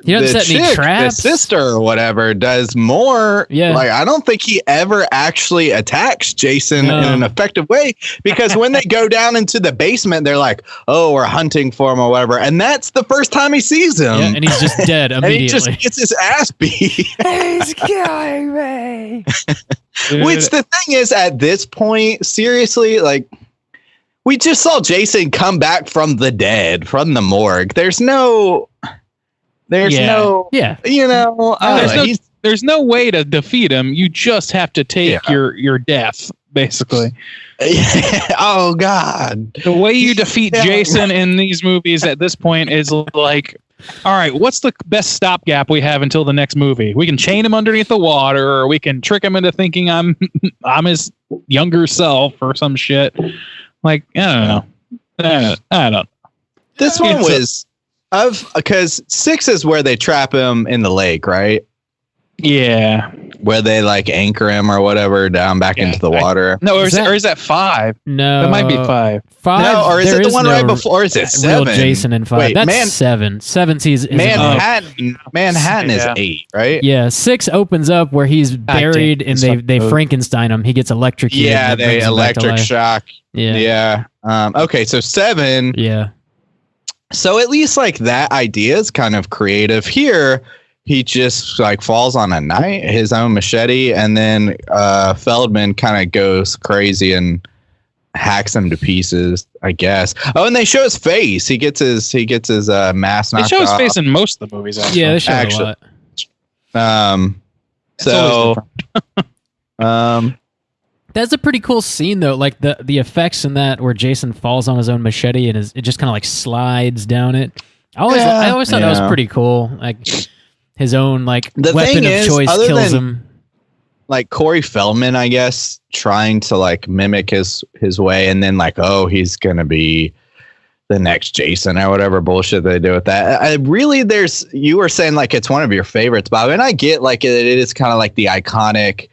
he doesn't set any traps. The sister or whatever does more. Yeah. Like I don't think he ever actually attacks Jason in an effective way, because when they go down into the basement, they're like, "Oh, we're hunting for him" or whatever, and that's the first time he sees him. Yeah, and he's just dead immediately. And he just gets his ass beat. He's killing me. Which the thing is, at this point, seriously, like we just saw Jason come back from the dead, from the morgue. There's no, you know, there's no way to defeat him. You just have to take your death, basically. Oh God. The way you defeat Jason in these movies at this point is like, all right, what's the best stopgap we have until the next movie? We can chain him underneath the water, or we can trick him into thinking I'm his younger self or some shit. Like, I don't know. This one was because 6 is where they trap him in the lake, right? Yeah, where they like anchor him or whatever down back into the water. Or is that 5? No, that might be 5. 5. No, or is it the one right before? Or is it 7? Real Jason in 5. Wait, that's 7. 7 season. Manhattan is 8, right? Yeah, 6 opens up where he's buried and they Frankenstein him. He gets electrocuted. Yeah, they electric shock. Yeah. Okay, so 7. Yeah. So at least like that idea is kind of creative. Here, he just like falls on a knife, his own machete, and then Feldman kind of goes crazy and hacks him to pieces, I guess. Oh, and they show his face. He gets his mask They knocked show his off. face in most of the movies. Actually. Yeah, they show it a lot. It's always different. That's a pretty cool scene, though. Like the effects in that, where Jason falls on his own machete and it just kind of like slides down it. I always thought that was pretty cool. Like his own like The weapon thing of is, choice other kills than- him. Like Corey Feldman, I guess, trying to like mimic his way, and then like, oh, he's gonna be the next Jason or whatever bullshit they do with that. I really, you were saying like it's one of your favorites, Bob, and I get like it is kind of like the iconic,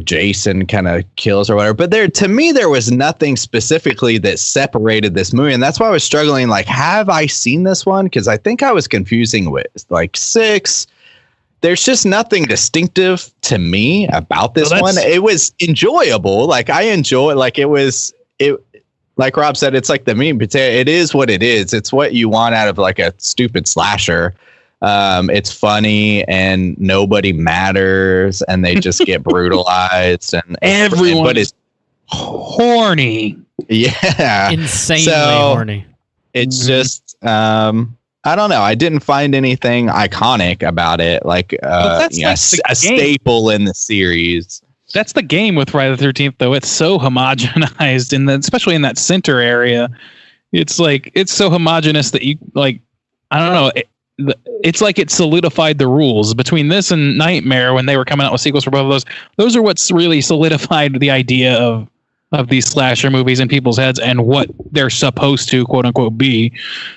Jason kind of kills or whatever. But to me, there was nothing specifically that separated this movie, and that's why I was struggling. Like, have I seen this one? Because I think I was confusing with like 6. There's just nothing distinctive to me about this one. It was enjoyable. Like I enjoy. Like it. Like Rob said, it's like the meat and potato. It is what it is. It's what you want out of like a stupid slasher. It's funny and nobody matters, and they just get brutalized, and everyone is horny. Yeah, insanely horny. It's just. I don't know. I didn't find anything iconic about it, like a staple in the series. That's the game with Friday the 13th, though. It's so homogenized, and especially in that center area, it's so homogenous that you like. I don't know. It's like it solidified the rules between this and Nightmare when they were coming out with sequels for both of those. Those are what's really solidified the idea of these slasher movies in people's heads and what they're supposed to quote unquote be.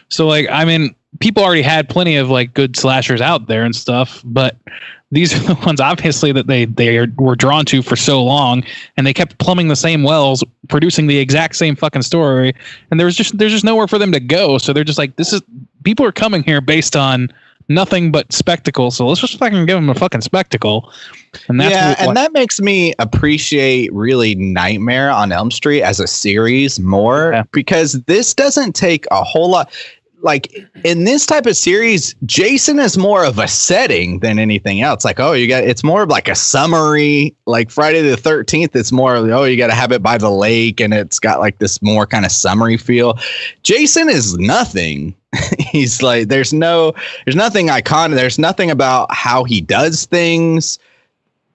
So like, I mean, people already had plenty of like good slashers out there and stuff, but these are the ones obviously that they were drawn to for so long, and they kept plumbing the same wells, producing the exact same fucking story, and there's just nowhere for them to go. So they're just like, people are coming here based on nothing but spectacle, so let's just fucking give them a fucking spectacle. And that's that makes me appreciate really Nightmare on Elm Street as a series more, because this doesn't take a whole lot. Like in this type of series, Jason is more of a setting than anything else. Like, it's more of like a summary. Like Friday the 13th, it's more, you got to have it by the lake, and it's got like this more kind of summary feel. Jason is nothing. He's like, there's nothing iconic. There's nothing about how he does things.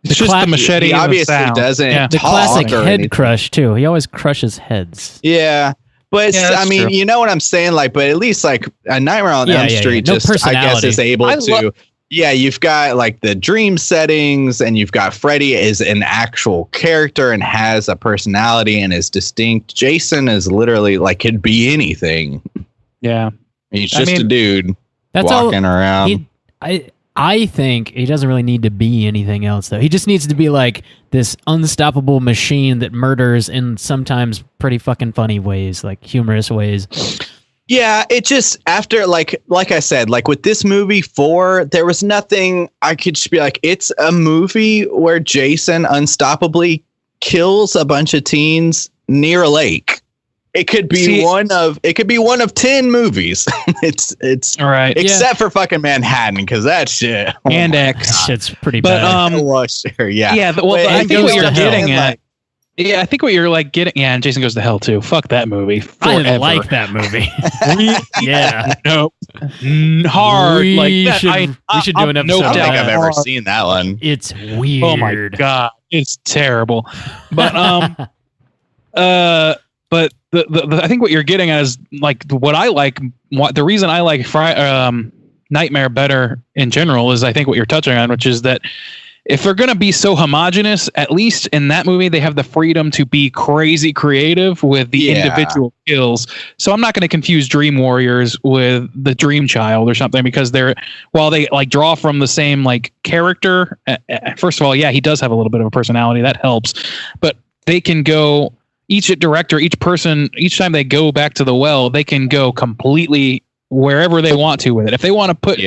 It's just the machete. He obviously doesn't the talk classic or head anything. crush too. He always crushes heads. Yeah. But I mean, true. you know what I'm saying? Like, but at least like a Nightmare on Elm Street No just, I guess, is able to. You've got like the dream settings, and you've got Freddy is an actual character and has a personality and is distinct. Jason is literally like, could be anything. Yeah. He's just a dude walking around. I think he doesn't really need to be anything else, though. He just needs to be like this unstoppable machine that murders in sometimes pretty fucking funny ways, like humorous ways. Yeah, it just, after, like I said, like with this movie 4, there was nothing I could just be like, it's a movie where Jason unstoppably kills a bunch of teens near a lake. It could be one of 10 movies. it's all right, except for fucking Manhattan, because that shit and X shit's pretty bad. Well, sure, yeah. I think what you're getting at. Yeah, I think what you're like getting. Yeah, and Jason Goes to Hell too. Fuck that movie. Forever. I like that movie. Yeah, nope. Hard. We like that. We should do an episode. I don't think I've ever seen that one. It's weird. Oh my god, it's terrible. But but I think what you're getting at is like what I like. The reason I like Nightmare better in general is I think what you're touching on, which is that if they're going to be so homogenous, at least in that movie, they have the freedom to be crazy creative with the individual kills. So I'm not going to confuse Dream Warriors with the Dream Child or something, because while they like draw from the same like character. First of all, yeah, he does have a little bit of a personality that helps, but they can go. Each director, each person, each time they go back to the well, they can go completely wherever they want to with it. If they want to put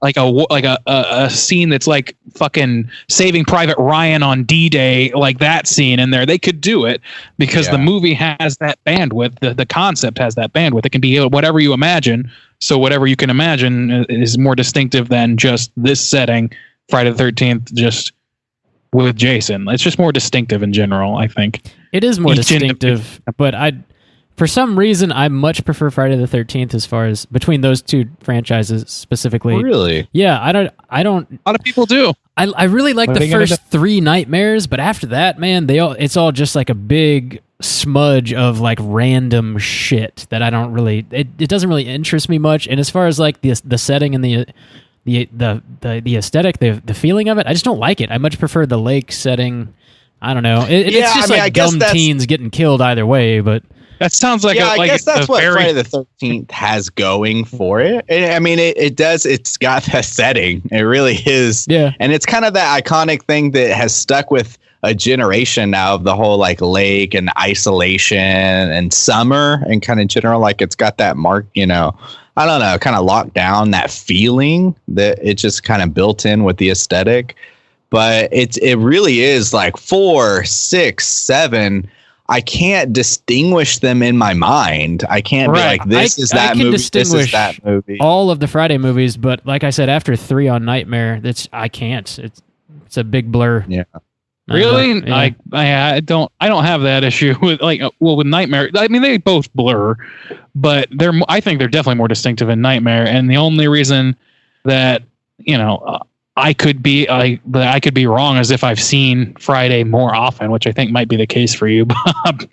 like a scene that's like fucking Saving Private Ryan on D-Day, like that scene in there, they could do it, because the movie has that bandwidth. The concept has that bandwidth. It can be whatever you imagine. So whatever you can imagine is more distinctive than just this setting. Friday the 13th, just with Jason. It's just more distinctive in general, I think. It is more Each distinctive, but for some reason, I much prefer Friday the 13th as far as between those two franchises specifically. Really? Yeah, I don't. A lot of people do. I really like What are the they gonna first 3 Nightmares, but after that, man, it's all just like a big smudge of like random shit that I don't really. It doesn't really interest me much. And as far as like the setting and the aesthetic, the feeling of it, I just don't like it. I much prefer the lake setting. I don't know. It's just like dumb teens getting killed either way, but. That sounds like I guess that's what Friday the 13th has going for it. I mean, it does. It's got that setting. It really is. Yeah. And it's kind of that iconic thing that has stuck with a generation now of the whole like lake and isolation and summer and kind of general. Like it's got that mark, I don't know, kind of locked down that feeling that it just kind of built in with the aesthetic. But it really is like 4, 6, 7. I can't distinguish them in my mind. I can't be like, this is that movie, this is that movie. All of the Friday movies, but like I said, after 3 on Nightmare, I can't. It's a big blur. Yeah. Really? Yeah. I don't have that issue with with Nightmare. I mean, they both blur, but I think they're definitely more distinctive in Nightmare. And the only reason that I could be wrong as if I've seen Friday more often, which I think might be the case for you, Bob.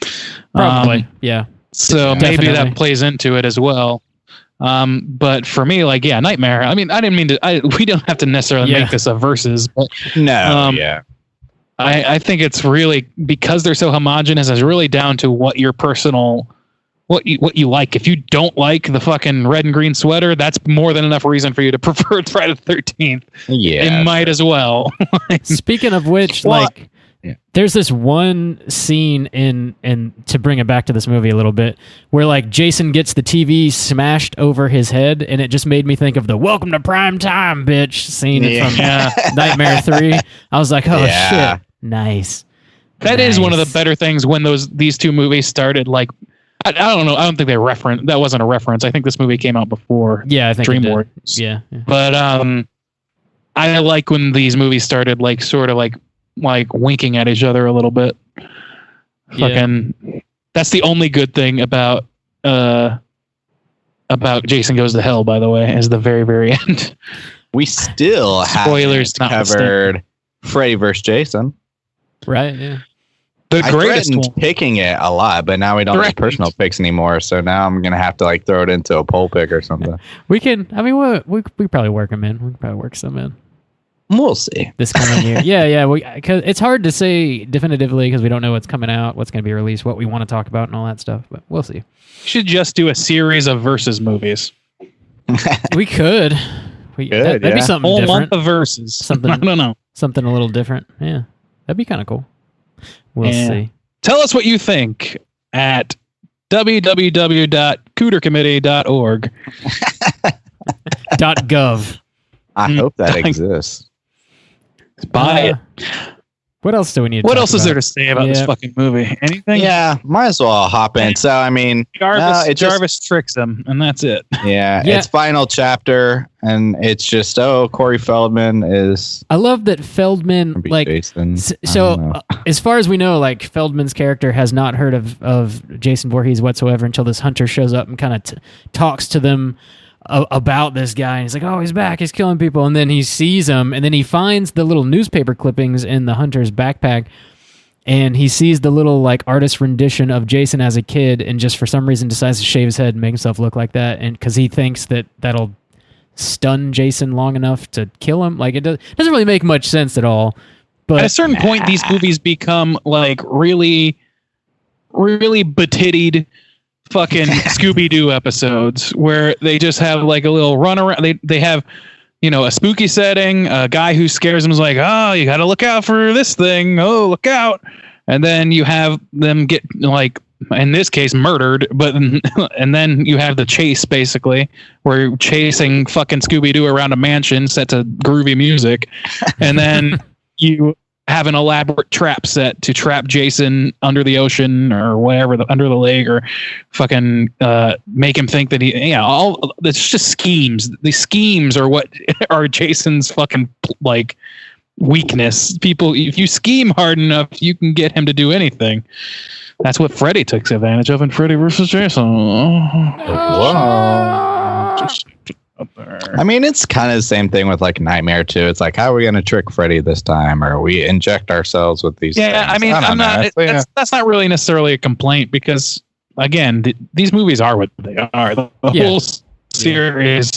Probably, yeah. So maybe that plays into it as well. But for me, Nightmare. I mean, I didn't mean to. We don't have to necessarily make this a versus. But, I think it's really because they're so homogenous. It's really down to what your personal. What you like. If you don't like the fucking red and green sweater, that's more than enough reason for you to prefer Friday the 13th. Yeah, it might as well. Speaking of which, there's this one scene in to bring it back to this movie a little bit, where like Jason gets the TV smashed over his head, and it just made me think of the "Welcome to Prime Time, bitch" scene from Nightmare 3. I was like, oh shit, nice. That is one of the better things when these two movies started. Like. I don't know. I don't think they referenced. That wasn't a reference. I think this movie came out before. Yeah, I think DreamWorks. Yeah. But I like when these movies started, like sort of like winking at each other a little bit. Yeah. Fucking. That's the only good thing about Jason Goes to Hell. By the way, is the very very end. We still spoilers covered Freddy vs. Jason. Right. Yeah. The greatest one. Picking it a lot, but now we don't have personal picks anymore. So now I'm gonna have to throw it into a poll pick or something. We can. I mean, we probably work them in. We can probably work some in. We'll see this coming year. Yeah. Because it's hard to say definitively because we don't know what's coming out, what's going to be released, what we want to talk about, and all that stuff. But we'll see. You should just do a series of versus movies. We could. That'd be something whole different. Month of versus. Something. I don't know. Something a little different. Yeah, that'd be kind of cool. We'll see. Tell us what you think at www.cootercommittee.org. .gov. I hope that exists. Buy it. What else do we need? What else is there to say about this fucking movie? Anything? Yeah, might as well hop in. So I mean, Jarvis tricks him, and that's it. Yeah, it's final chapter, and it's just Corey Feldman is. I love that Feldman Jason. As far as we know, Feldman's character has not heard of Jason Voorhees whatsoever until this hunter shows up and kind of talks to them about this guy, and he's like, oh, he's back, he's killing people, and then he sees him, and then he finds the little newspaper clippings in the hunter's backpack, and he sees the little artist rendition of Jason as a kid, and just for some reason decides to shave his head and make himself look like that, and because he thinks that'll stun Jason long enough to kill him. It doesn't really make much sense at all. But at a certain point, these movies become really, really betitted fucking Scooby-Doo episodes where they just have a little run around. They have, a spooky setting, a guy who scares them is like, oh, you got to look out for this thing. Oh, look out. And then you have them get in this case murdered, and then you have the chase basically where you're chasing fucking Scooby-Doo around a mansion set to groovy music. And then you have an elaborate trap set to trap Jason under the ocean or whatever, under the lake, or fucking make him think that it's just schemes. These schemes are what are Jason's fucking weakness. People, if you scheme hard enough, you can get him to do anything. That's what Freddy took advantage of in Freddy versus Jason. I mean, it's kind of the same thing with like Nightmare 2. It's like, how are we going to trick Freddy this time? Or we inject ourselves with these things? I mean, that's not really necessarily a complaint because, again, these movies are what they are. The whole series,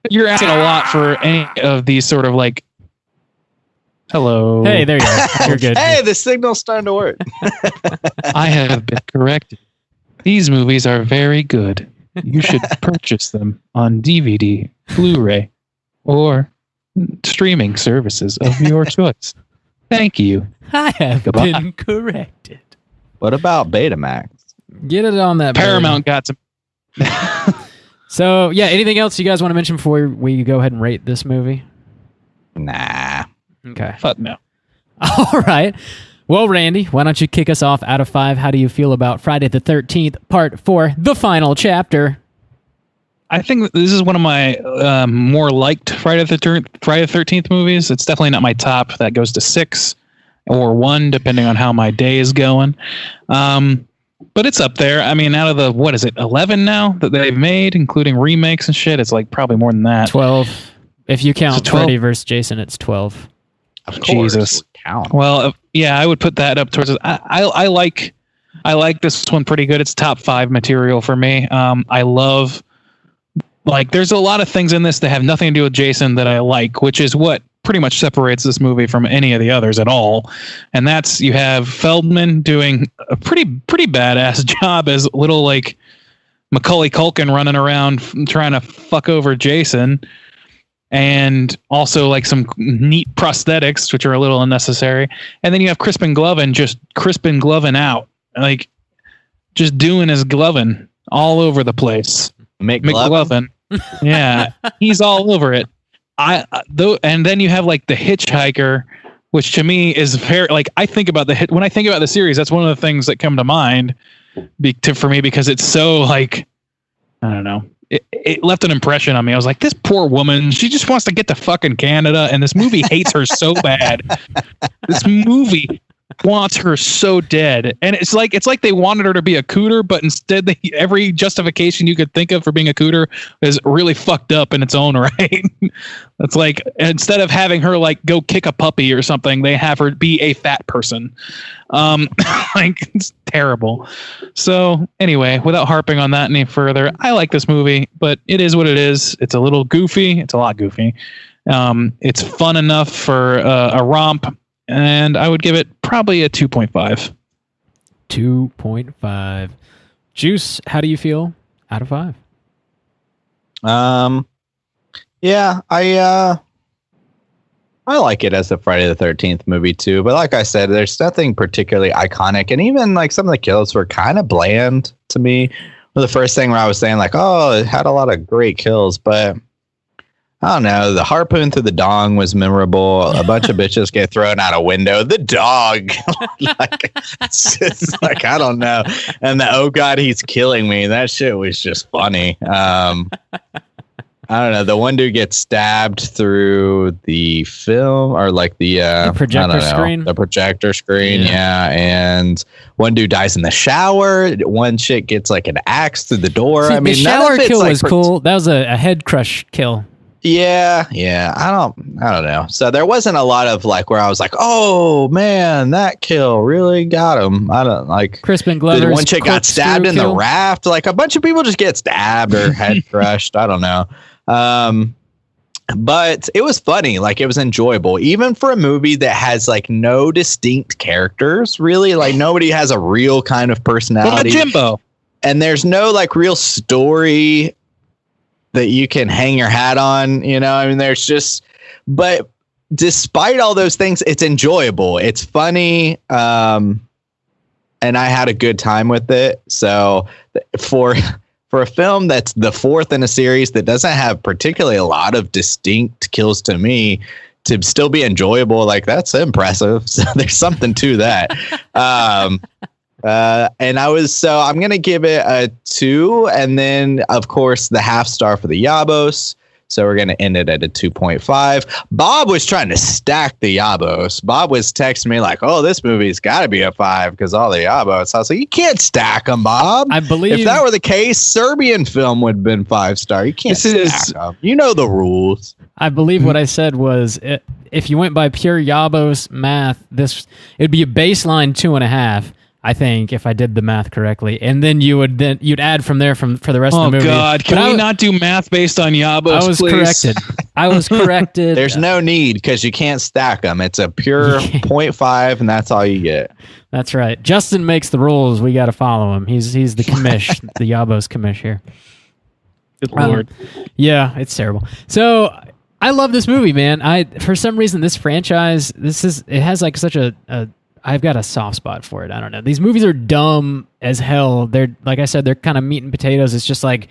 you're asking a lot for any of these sort of like, hello. Hey, there you go. You're good. Hey, the signal's starting to work. I have been corrected. These movies are very good. You should purchase them on DVD, Blu-ray, or streaming services of your choice. Thank you. I have been corrected. What about Betamax? Get it on that. Paramount got some. So, yeah, anything else you guys want to mention before we go ahead and rate this movie? Nah. Okay. Fuck no. All right. Well, Randy, why don't you kick us off out of 5? How do you feel about Friday the 13th, Part 4, the final chapter? I think this is one of my more liked Friday the 13th movies. It's definitely not my top. That goes to 6 or 1, depending on how my day is going. But it's up there. I mean, out of the, 11 now that they've made, including remakes and shit, it's like probably more than that. 12. If you count 12? Freddy versus Jason, it's 12. Of course. Jesus. Count. Well, yeah, I would put that up towards. I like this one pretty good. It's top 5 material for me. I love, like, there's a lot of things in this that have nothing to do with Jason that I like, which is what pretty much separates this movie from any of the others at all. And that's, you have Feldman doing a pretty badass job as little like Macaulay Culkin running around trying to fuck over Jason. And also like some neat prosthetics, which are a little unnecessary. And then you have Crispin Glover just Crispin Glovin out, like just doing his glovin all over the place. McGlovin. Yeah, he's all over it. And then you have like the hitchhiker, which to me is very, like, I think about when I think about the series, that's one of the things that come to mind for me, because it's so like, I don't know. It left an impression on me. I was like, this poor woman, she just wants to get to fucking Canada, and this movie hates her so bad. This movie wants her so dead. And it's like they wanted her to be a cooter, but instead every justification you could think of for being a cooter is really fucked up in its own right. It's like, instead of having her like go kick a puppy or something, they have her be a fat person. Like, it's terrible. So anyway, without harping on that any further, I like this movie, but it is what it is. It's a little goofy. It's a lot goofy. It's fun enough for a romp. And I would give it probably a 2.5. 2.5. Juice, how do you feel out of 5? Yeah, I like it as a Friday the 13th movie too, but like I said, there's nothing particularly iconic, and even like some of the kills were kind of bland to me. Well, the first thing where I was saying like, oh, it had a lot of great kills, but I don't know. The harpoon through the dong was memorable. A bunch of bitches get thrown out a window. The dog, like, it's just like, I don't know. And the, oh God, he's killing me. That shit was just funny. I don't know. The one dude gets stabbed through the film, or like the projector screen. The projector screen, yeah. And one dude dies in the shower. One chick gets like an axe through the door. See, I mean, the shower kill was like cool. That was a head crush kill. Yeah. I don't know. So there wasn't a lot of like where I was like, oh man, that kill really got him. I don't like Crispin Glover's one chick got stabbed in the raft. Like a bunch of people just get stabbed or head crushed. I don't know. But it was funny. Like, it was enjoyable, even for a movie that has like no distinct characters, really. Like, nobody has a real kind of personality. Jimbo. And there's no like real story that you can hang your hat on, you know. I mean, there's just, but despite all those things, it's enjoyable. It's funny. And I had a good time with it. So for a film that's the 4th in a series that doesn't have particularly a lot of distinct kills to me, to still be enjoyable, like, that's impressive. So there's something to that. And I'm going to give it a 2. And then, of course, the half star for the Yabos. So we're going to end it at a 2.5. Bob was trying to stack the Yabos. Bob was texting me like, oh, this movie's got to be a 5 because all the Yabos. I was like, you can't stack them, Bob. I believe if that were the case, Serbian film would have been 5-star. You can't stack them. You know the rules. I believe what I said was if you went by pure Yabos math, it'd be a baseline 2.5. I think if I did the math correctly, and then you'd add from there for the rest of the movie. Oh God! Can we not do math based on Yabos? I was please? corrected. I was corrected. There's no need because you can't stack them. It's a pure 0.5, and that's all you get. That's right. Justin makes the rules. We got to follow him. He's the commish, the Yabos commish here. Good Lord. Yeah, it's terrible. So I love this movie, man. For some reason this franchise, it has like such a I've got a soft spot for it. I don't know. These movies are dumb as hell. They're, like I said, they're kind of meat and potatoes. It's just like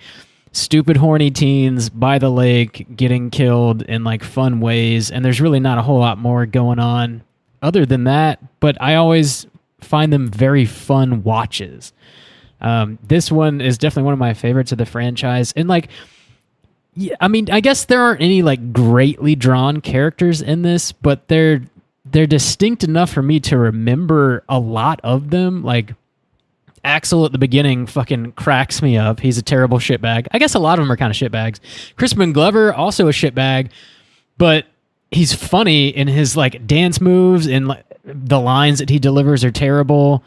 stupid, horny teens by the lake getting killed in like fun ways. And there's really not a whole lot more going on other than that. But I always find them very fun watches. This one is definitely one of my favorites of the franchise. And like, yeah, I mean, I guess there aren't any like greatly drawn characters in this, but they're distinct enough for me to remember a lot of them. Like Axel at the beginning fucking cracks me up. He's a terrible shitbag. I guess a lot of them are kind of shitbags. Crispin Glover, also a shitbag, but he's funny in his like dance moves, and like, the lines that he delivers are terrible.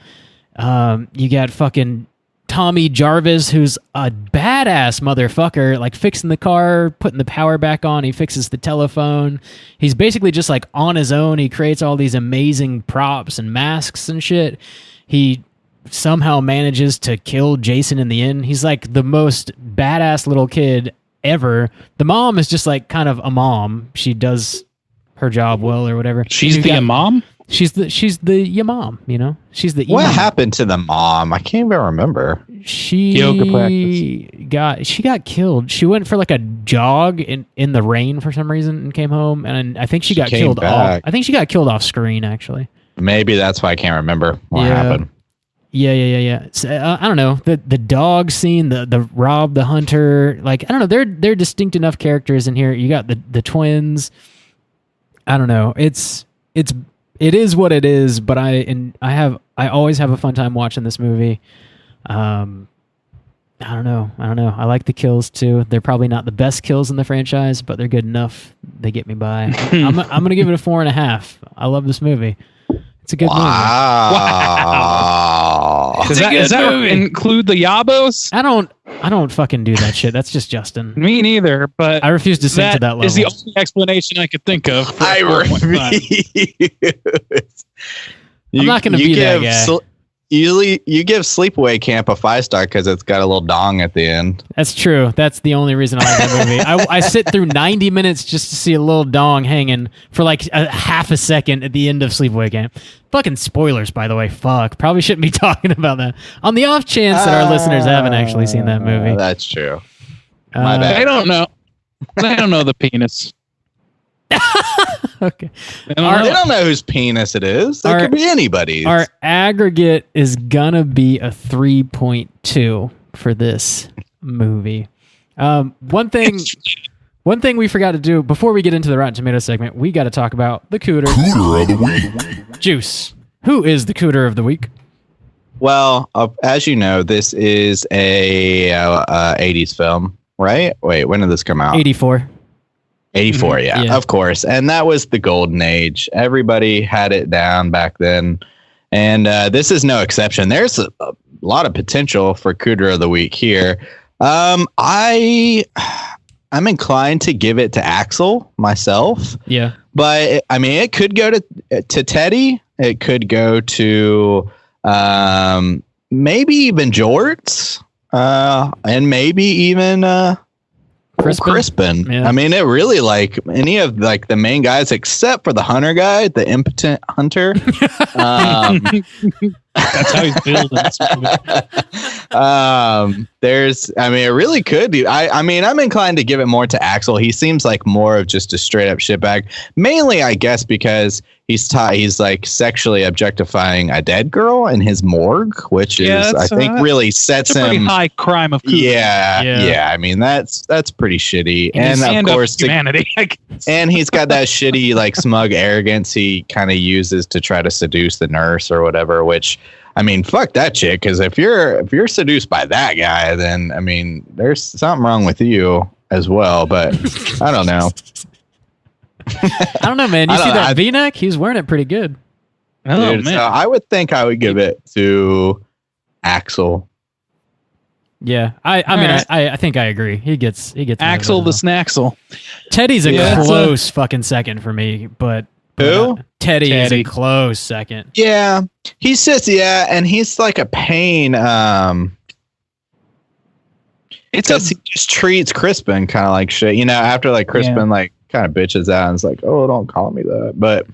You got fucking Tommy Jarvis, who's a badass motherfucker, like fixing the car, putting the power back on. He fixes the telephone. He's basically just like on his own. He creates all these amazing props and masks and shit. He somehow manages to kill Jason in the end. He's like the most badass little kid ever. The mom is just like kind of a mom. She does her job well or whatever. She's the mom? She's the your mom, you know? She's the What imam. happened to the mom? I can't even remember. Yoga practice. She got killed. She went for like a jog in the rain for some reason and came home, and I think she got came killed back. off. I think she got killed off screen actually. Maybe that's why I can't remember what happened. Yeah. So, I don't know. The dog scene, the Rob the Hunter, like I don't know. They're distinct enough characters in here. You got the twins. I don't know. It is what it is, but I always have a fun time watching this movie. I don't know. I like the kills too. They're probably not the best kills in the franchise, but they're good enough. They get me by. I'm gonna give it a 4.5. I love this movie. It's a good movie. Wow. Does that include the Yabos? I don't fucking do that shit. That's just Justin. Me neither, but I refuse to sink to that level. Is the only explanation I could think of. I refuse. I'm not going to be that guy. You give Sleepaway Camp a 5-star because it's got a little dong at the end. That's true. That's the only reason I like that movie. I sit through 90 minutes just to see a little dong hanging for like a half a second at the end of Sleepaway Camp. Fucking spoilers, by the way. Fuck. Probably shouldn't be talking about that. On the off chance that our listeners haven't actually seen that movie. That's true. My bad. I don't know. I don't know the penis. Okay. They don't know whose penis it is. It could be anybody's. Our aggregate is gonna be a 3.2 for this movie. One thing we forgot to do before we get into the Rotten Tomatoes segment, we got to talk about the cooter. Cooter of the week. Juice. Who is the cooter of the week? Well, as you know, this is a 80s film, right? Wait, when did this come out? 84. 84, yeah, of course. And that was the golden age. Everybody had it down back then. And this is no exception. There's a lot of potential for Cooter of the Week here. I'm inclined to give it to Axel myself. Yeah. But, I mean, it could go to Teddy. It could go to maybe even Jorts. And maybe even... Crispin. Yeah. I mean, it really like any of like the main guys except for the hunter guy, the impotent hunter. That's how he's building. It really could be. I mean, I'm inclined to give it more to Axel. He seems like more of just a straight up shitbag. Mainly, I guess, because he's like sexually objectifying a dead girl in his morgue, which is I think really sets a pretty him high crime of cooking. Yeah. I mean that's pretty shitty, and of course humanity. And he's got that shitty like smug arrogance he kind of uses to try to seduce the nurse or whatever. Which I mean, fuck that chick, because if you're seduced by that guy, then I mean, there's something wrong with you as well. But I don't know. I don't know, man. You see that V-neck? He's wearing it pretty good. Oh, Dude, man. so I would think I would give it to Axel. Yeah, I think I agree. He gets Axel the Snaxel. Teddy's a close fucking second for me, but who? Teddy is a close second. Yeah, he's just and he's like a pain. He just treats Crispin kind of like shit, you know. After like Crispin like kind of bitches out and is like, "Oh, don't call me that," but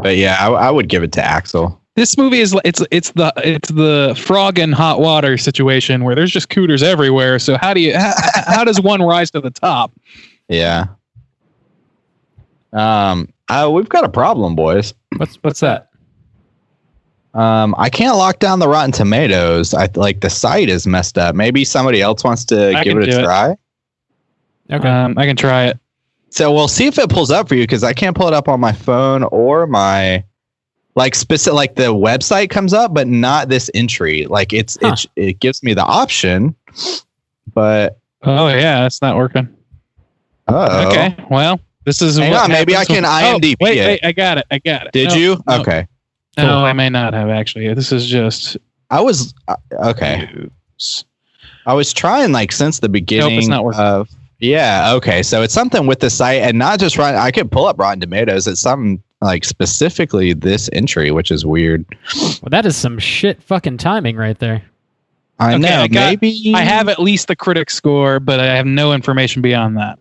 yeah, I would give it to Axel. This movie is it's the frog in hot water situation where there's just cooters everywhere. So how does one rise to the top? Yeah. We've got a problem, boys. What's that? I can't lock down the Rotten Tomatoes. Like the site is messed up. Maybe somebody else wants to give it a try. Okay. I can try it. So we'll see if it pulls up for you, because I can't pull it up on my phone or my specific, like the website comes up, but not this entry. Like it gives me the option, but oh yeah, it's not working. Oh, okay. Well, this is hang on. Maybe I can IMDb. Wait, I got it. Did you? No. Okay. No, I may not have actually. This is just. I was okay. I was trying like since the beginning. Nope, it's not working. Of. Yeah. Okay. So it's something with the site, and not just Rotten. I could pull up Rotten Tomatoes. It's something like specifically this entry, which is weird. Well, that is some shit fucking timing right there. I know. Maybe I have at least the critic score, but I have no information beyond that.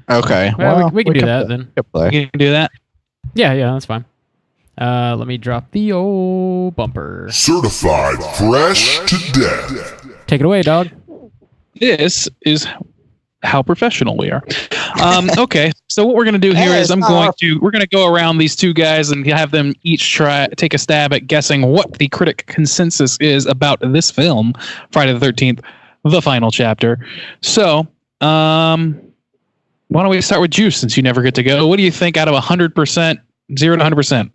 Okay. Well, we can do that then. You can do that. Yeah, that's fine. Let me drop the old bumper. Certified fresh to death. Take it away, dog. This is how professional we are. Okay, so what we're gonna do here is we're gonna go around these two guys and have them each take a stab at guessing what the critic consensus is about this film, Friday the 13th, the final chapter. So, why don't we start with Juice, since you never get to go? What do you think out of 100%, 0 to 100%?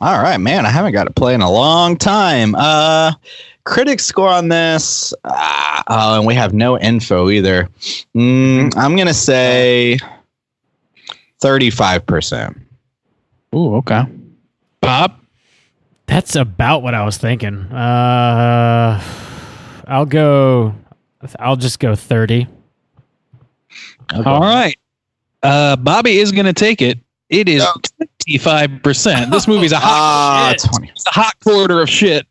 All right, man. I haven't got to play in a long time. Critic score on this. And we have no info either. I'm going to say 35%. Ooh, okay. Bob? That's about what I was thinking. I'll just go 30. Okay. All right. Bobby is going to take it. It is 25%. This movie's a hot it's a hot quarter of shit.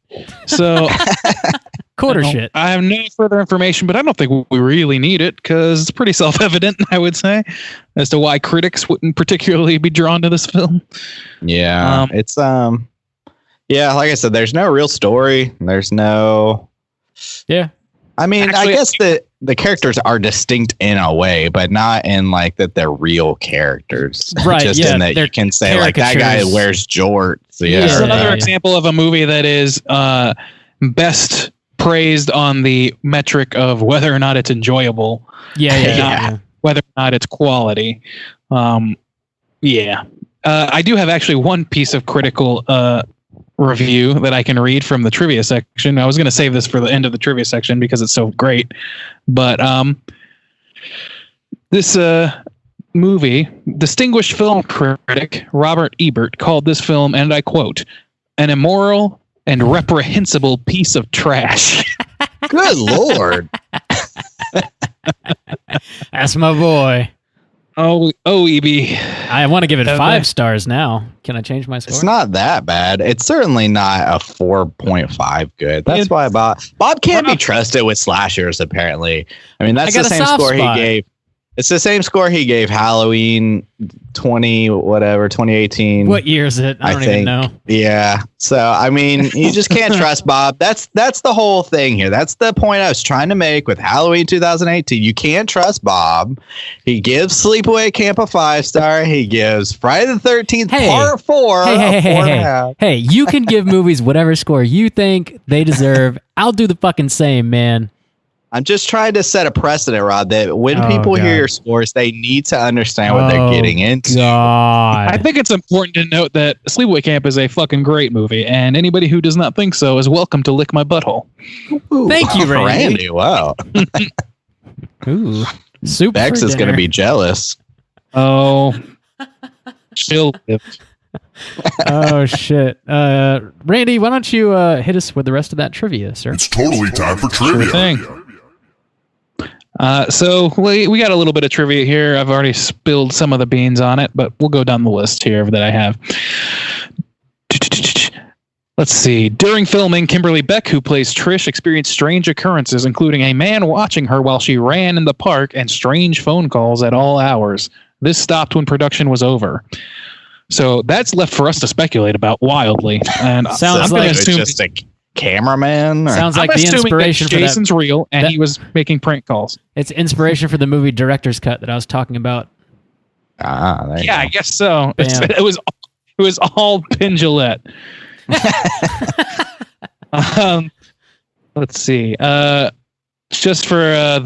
So shit. I have no further information, but I don't think we really need it, because it's pretty self-evident, I would say, as to why critics wouldn't particularly be drawn to this film. Yeah. It's yeah, like I said, there's no real story. There's no. Yeah. I mean, actually, I guess the characters are distinct in a way, but not in like that they're real characters. Right. Just in that you can say like that guy wears jorts. Yeah. It's another example of a movie that is best praised on the metric of whether or not it's enjoyable. Yeah. Whether or not it's quality. I do have actually one piece of critical review that I can read from the trivia section. I was going to save this for the end of the trivia section because it's so great, but this movie, distinguished film critic Robert Ebert called this film, and I quote, an immoral and reprehensible piece of trash. Good Lord. That's my boy. Oh, EB. I want to give it 5 stars now. Can I change my score? It's not that bad. It's certainly not a 4.5 good. That's why Bob can't be trusted with slashers, apparently. I mean, that's the same score he gave. It's the same score he gave Halloween 2018. What year is it? I don't even know. Yeah. So I mean, you just can't trust Bob. That's the whole thing here. That's the point I was trying to make with Halloween 2018. You can't trust Bob. He gives Sleepaway Camp a 5-star. He gives Friday the 13th Part 4 a 4.5. Hey, you can give movies whatever score you think they deserve. I'll do the fucking same, man. I'm just trying to set a precedent, Rod, that when people hear your scores, they need to understand what they're getting into. God. I think it's important to note that Sleepaway Camp is a fucking great movie, and anybody who does not think so is welcome to lick my butthole. Ooh, thank you, Randy. Wow. Ooh, soup. Bex is going to be jealous. Oh, chill. Oh shit, Randy, why don't you hit us with the rest of that trivia, sir? It's totally time for trivia. Sure thing. So we got a little bit of trivia here. I've already spilled some of the beans on it, but we'll go down the list here that I have. Let's see. During filming, Kimberly Beck, who plays Trish, experienced strange occurrences, including a man watching her while she ran in the park and strange phone calls at all hours. This stopped when production was over. So that's left for us to speculate about wildly. And Sounds I'm like it's just a cameraman. Sounds like I'm the assuming inspiration that for Jason's real, and he was making prank calls. It's inspiration for the movie Director's Cut that I was talking about. There you Yeah, go. I guess so. Bam. It was all Penn Jillette. Let's see. Just for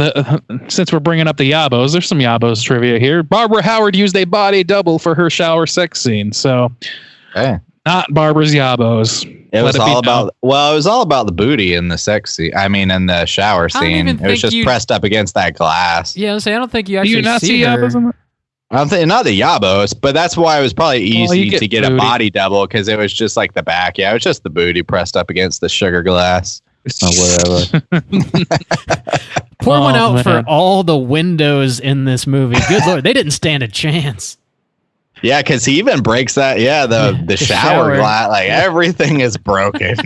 since we're bringing up the Yabos, there's some Yabos trivia here. Barbara Howard used a body double for her shower sex scene, so not Barbara's Yabos. It was all about the booty in the sex scene. I mean, in the shower scene, it was just pressed up against that glass. Yeah, I don't think you Do actually you not see her. Yabos in that? I don't think not the Yabos, but that's why it was probably easy to get a body double because it was just like the back. Yeah, it was just the booty pressed up against the sugar glass. Or whatever. Pour one out for all the windows in this movie. Good lord, they didn't stand a chance. Yeah, because he even breaks that. Yeah, the shower glass, like everything is broken.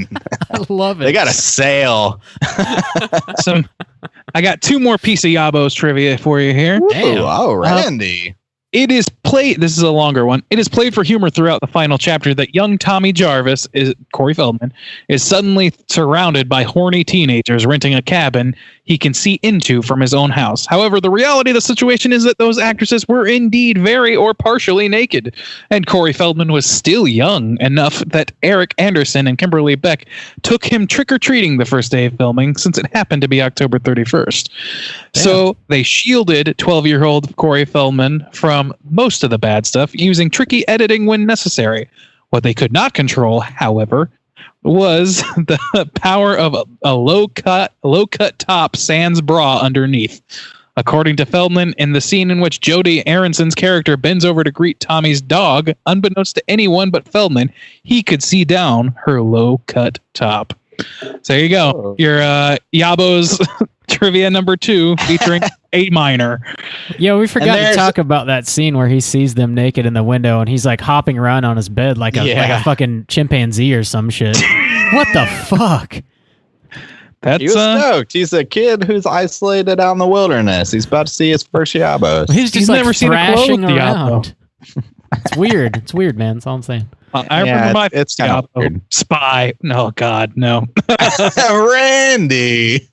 I love it. They got a sale. I got two more piece of Yabos trivia for you here. Ooh, oh, Randy. It is played. This is a longer one. It is played for humor throughout the final chapter that young Tommy Jarvis, Corey Feldman, is suddenly surrounded by horny teenagers renting a cabin he can see into from his own house. However, the reality of the situation is that those actresses were indeed very or partially naked, and Corey Feldman was still young enough that Eric Anderson and Kimberly Beck took him trick-or-treating the first day of filming, since it happened to be October 31st. Damn. So they shielded 12-year-old Corey Feldman from most of the bad stuff using tricky editing when necessary. What they could not control, however, was the power of a low cut top sans bra underneath. According to Feldman, in the scene in which Jodie Aronson's character bends over to greet Tommy's dog, unbeknownst to anyone but Feldman, he could see down her low cut top. So there you go. Your Yabos trivia number 2 featuring A minor. Yeah, we forgot to talk about that scene where he sees them naked in the window and he's like hopping around on his bed like a fucking chimpanzee or some shit. What the fuck? He was stoked. He's a kid who's isolated out in the wilderness. He's about to see his first Yabos. He's never seen a thrashing clothed around. It's weird. It's weird, man. That's all I'm saying. I remember my it's kind of weird. Spy. No, God, no. Randy.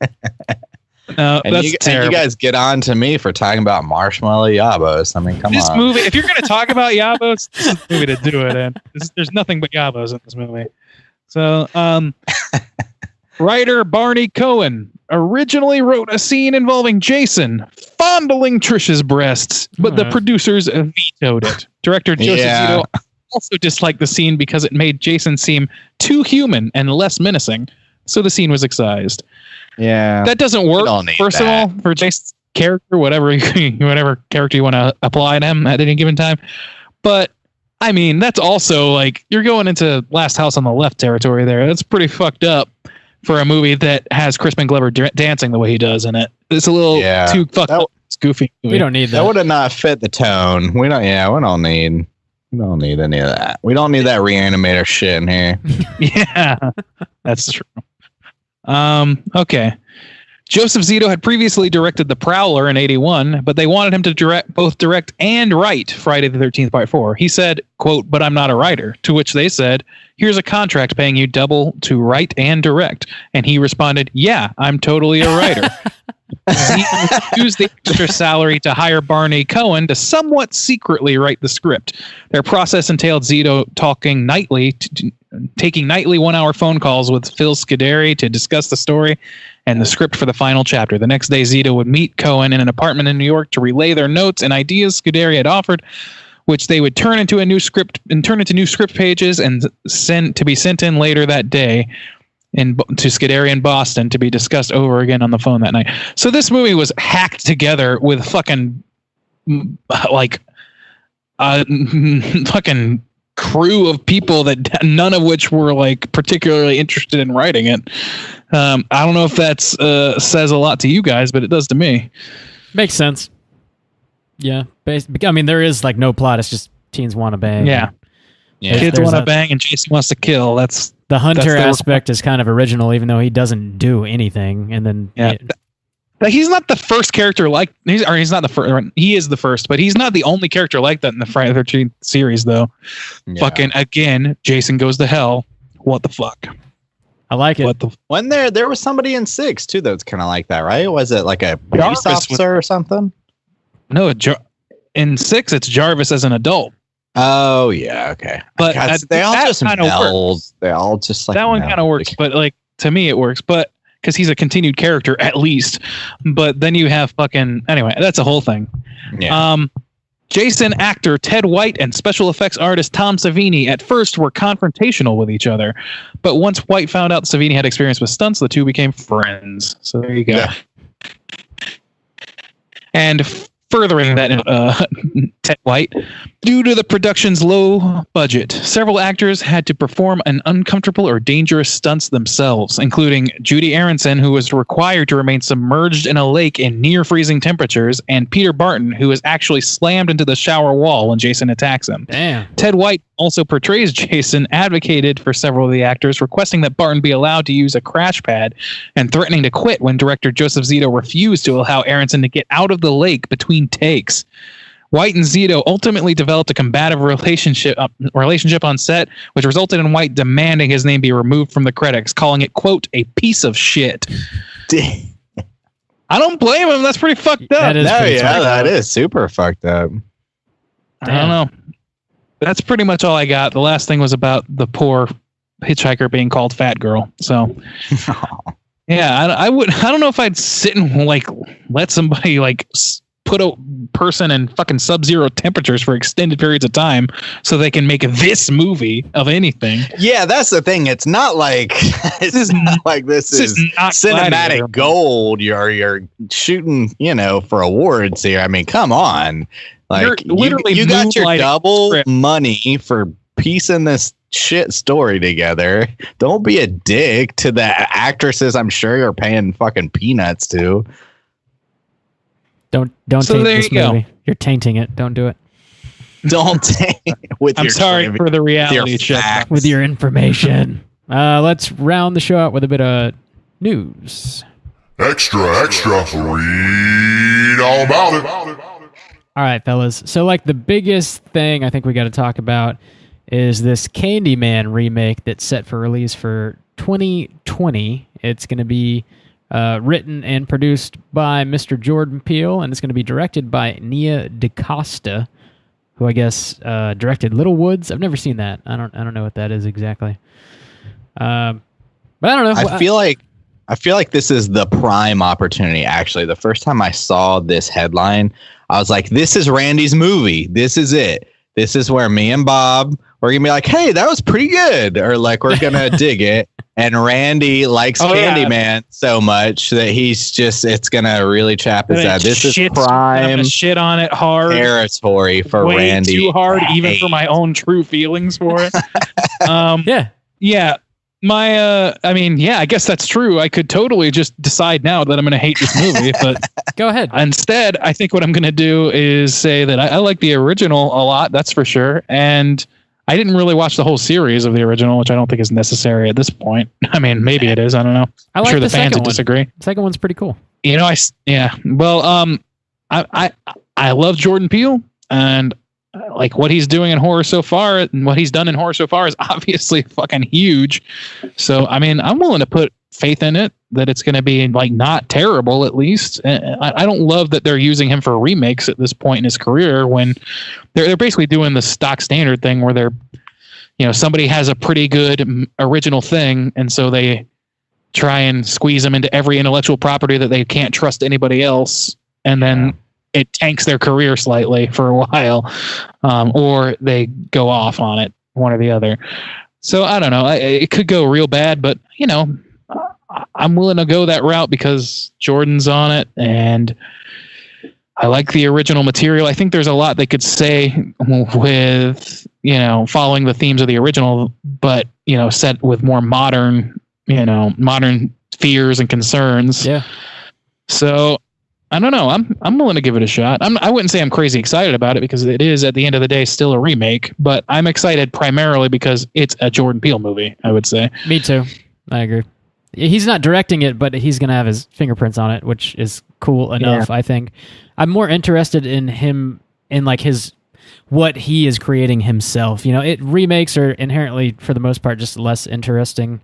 No, and that's terrible. You guys get on to me for talking about marshmallow Yabos. I mean, come on. This movie, if you're going to talk about Yabos, this is the movie to do it in. There's nothing but Yabos in this movie. So, writer Barney Cohen originally wrote a scene involving Jason fondling Trish's breasts, but the producers vetoed it. Director Joseph Zito also disliked the scene because it made Jason seem too human and less menacing, so the scene was excised. Yeah, that doesn't work. First of all, for Jason's character, whatever character you want to apply to him at any given time. But I mean, that's also like you're going into Last House on the Left territory there. That's pretty fucked up for a movie that has Crispin Glover dancing the way he does in it. It's a little too fucked up. It's goofy. We don't need that. That would have not fit the tone. We don't need any of that. We don't need that reanimator shit in here. Yeah, that's true. Okay. Joseph Zito had previously directed The Prowler in 81, but they wanted him to both direct and write Friday the 13th Part 4. He said, quote, "But I'm not a writer," to which they said, "Here's a contract paying you double to write and direct." And he responded, "Yeah, I'm totally a writer." He used the extra salary to hire Barney Cohen to somewhat secretly write the script. Their process entailed Zito taking nightly 1-hour phone calls with Phil Scuderi to discuss the story and the script for the final chapter. The next day, Zito would meet Cohen in an apartment in New York to relay their notes and ideas Scuderi had offered, which they would turn into new script pages and be sent in later that day to Scuderi in Boston to be discussed over again on the phone that night. So this movie was hacked together with fucking fucking crew of people that none of which were like particularly interested in writing it. I don't know if that says a lot to you guys, but it does to me. Makes sense. Yeah. I mean, there is like no plot. It's just teens want to bang. Yeah. Kids want to bang and Jason wants to kill. That's the hunter aspect is kind of original, even though he doesn't do anything. And then he's not the first character like he's not the first. He is the first, but he's not the only character like that in the Friday the 13th series, though. Yeah. Fucking again, Jason Goes to Hell. What the fuck? I like it. When there was somebody in 6 too that's kind of like that, right? Was it like a police officer or something? No, in 6 it's Jarvis as an adult. Oh yeah, okay. But they all just meld. They all just like that one kind of works, but like to me it works, but because he's a continued character at least. But then you have fucking anyway. That's a whole thing. Yeah. Jason actor Ted White and special effects artist Tom Savini at first were confrontational with each other, but once White found out Savini had experience with stunts, the two became friends. So there you go. Yeah. And furthering that, Ted White, due to the production's low budget, several actors had to perform an uncomfortable or dangerous stunts themselves, including Judy Aronson, who was required to remain submerged in a lake in near freezing temperatures, and Peter Barton, who was actually slammed into the shower wall when Jason attacks him. Damn. Ted White also portrays Jason, advocated for several of the actors, requesting that Barton be allowed to use a crash pad and threatening to quit when director Joseph Zito refused to allow Aronson to get out of the lake between takes. White and Zito ultimately developed a combative relationship on set, which resulted in White demanding his name be removed from the credits, calling it, quote, "a piece of shit." I don't blame him. That's pretty fucked up. That is super fucked up. I don't know. That's pretty much all I got. The last thing was about the poor hitchhiker being called Fat Girl. So, yeah, I don't know if I'd sit and like let somebody like put a person in fucking sub-zero temperatures for extended periods of time so they can make this movie of anything. Yeah, that's the thing. It's not like this is cinematic gold. You're shooting, for awards here. I mean, come on. Like you got your double script money for piecing this shit story together. Don't be a dick to the actresses. I'm sure you're paying fucking peanuts to. Don't taint this movie. You're tainting it. Don't do it. Don't taint with I'm your sorry for the reality check. With your information. Let's round the show out with a bit of news. Extra, read all about it. All right, fellas. So, like, the biggest thing I think we got to talk about is this Candyman remake that's set for release for 2020. It's going to be written and produced by Mr. Jordan Peele, and it's going to be directed by Nia DaCosta, who I guess directed Little Woods. I've never seen that. I don't know what that is exactly. But I don't know. I feel like this is the prime opportunity. Actually, the first time I saw this headline, I was like, "This is Randy's movie. This is it. This is where me and Bob we're gonna be like, hey, that was pretty good," or like we're gonna dig it. And Randy likes Candyman so much that it's gonna really chap his head. This is prime shit on it hard territory for way Randy. Too hard, even for my own true feelings for it. Yeah. I guess that's true. I could totally just decide now that I'm going to hate this movie, but go ahead. Instead, I think what I'm going to do is say that I like the original a lot. That's for sure. And I didn't really watch the whole series of the original, which I don't think is necessary at this point. I mean, maybe it is. I don't know. I I'm like sure the the fans second would one. disagree. The second one's pretty cool. You know, yeah. Well, I love Jordan Peele, and like what he's doing in horror so far, and what he's done in horror so far is obviously fucking huge. So, I mean, I'm willing to put faith in it that it's going to be like not terrible at least. I don't love that they're using him for remakes at this point in his career when they're basically doing the stock standard thing where they're, you know, somebody has a pretty good original thing, and so they try and squeeze them into every intellectual property that they can't trust anybody else, and then it tanks their career slightly for a while, or they go off on it, one or the other. So I don't know. It could go real bad, but you know, I'm willing to go that route because Jordan's on it, and I like the original material. I think there's a lot they could say with, you know, following the themes of the original, but you know, set with more modern, you know, modern fears and concerns. Yeah. So I don't know. I'm willing to give it a shot. I wouldn't say I'm crazy excited about it because it is at the end of the day still a remake, but I'm excited primarily because it's a Jordan Peele movie, I would say. Me too. I agree. He's not directing it, but he's going to have his fingerprints on it, which is cool enough, I think. I'm more interested in him, in like what he is creating himself. You know, remakes are inherently, for the most part, just less interesting.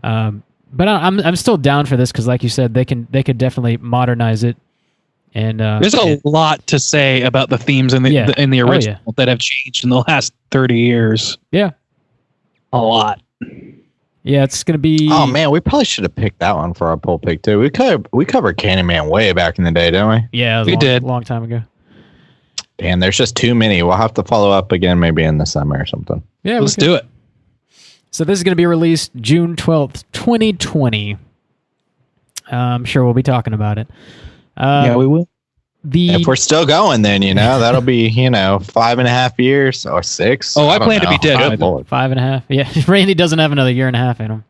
But I'm still down for this because, like you said, they could definitely modernize it. And there's a lot to say about the themes in the original that have changed in the last 30 years. Yeah, a lot. Yeah, it's gonna be. Oh man, we probably should have picked that one for our poll pick too. We covered Candyman way back in the day, didn't we? Yeah, we did a long time ago. Damn, there's just too many. We'll have to follow up again maybe in the summer or something. Yeah, let's do it. So this is going to be released June 12th, 2020. I'm sure we'll be talking about it. Yeah, we will. If we're still going, then, you know, that'll be, you know, 5.5 years or 6. Oh, I plan to be dead. 5.5. Yeah, Randy doesn't have another 1.5 years in him.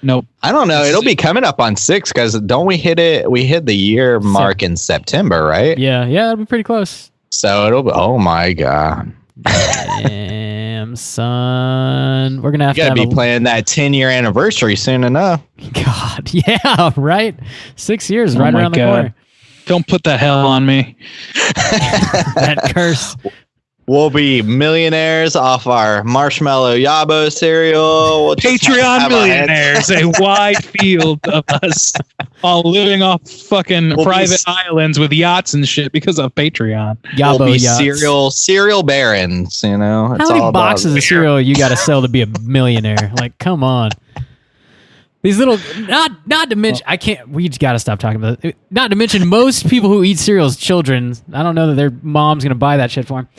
Nope. I don't know. It'll be coming up on 6 because don't we hit it? We hit the year mark in September, right? Yeah, it'll be pretty close. So it'll be, oh my God. Damn, son. We're going to have to be playing that 10-year anniversary soon enough. God, yeah, right? 6 years right around the corner. Don't put that hell on me. That curse. We'll be millionaires off our Marshmallow Yabo cereal. We'll Patreon millionaires, a wide field of us all living off fucking private islands with yachts and shit because of Patreon. Yabo we'll be yachts. cereal barons, you know. How many boxes of cereal you got to sell to be a millionaire? Like, come on. These little, not to mention, we got to stop talking about it. Not to mention, most people who eat cereal as children, I don't know that their mom's going to buy that shit for them.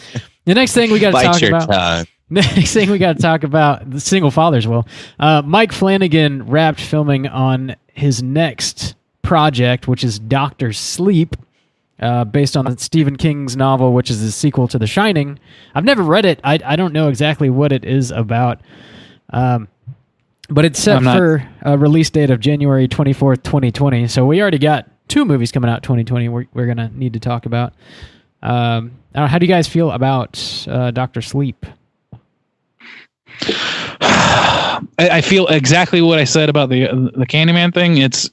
The next thing we got to talk about. Next thing we got to talk about, the single fathers will. Mike Flanagan wrapped filming on his next project, which is Dr. Sleep, based on Stephen King's novel, which is the sequel to The Shining. I've never read it. I don't know exactly what it is about. But it's set for a release date of January 24th, 2020. So we already got 2 movies coming out 2020 we're going to need to talk about. How do you guys feel about Dr. Sleep? I feel exactly what I said about the Candyman thing. It's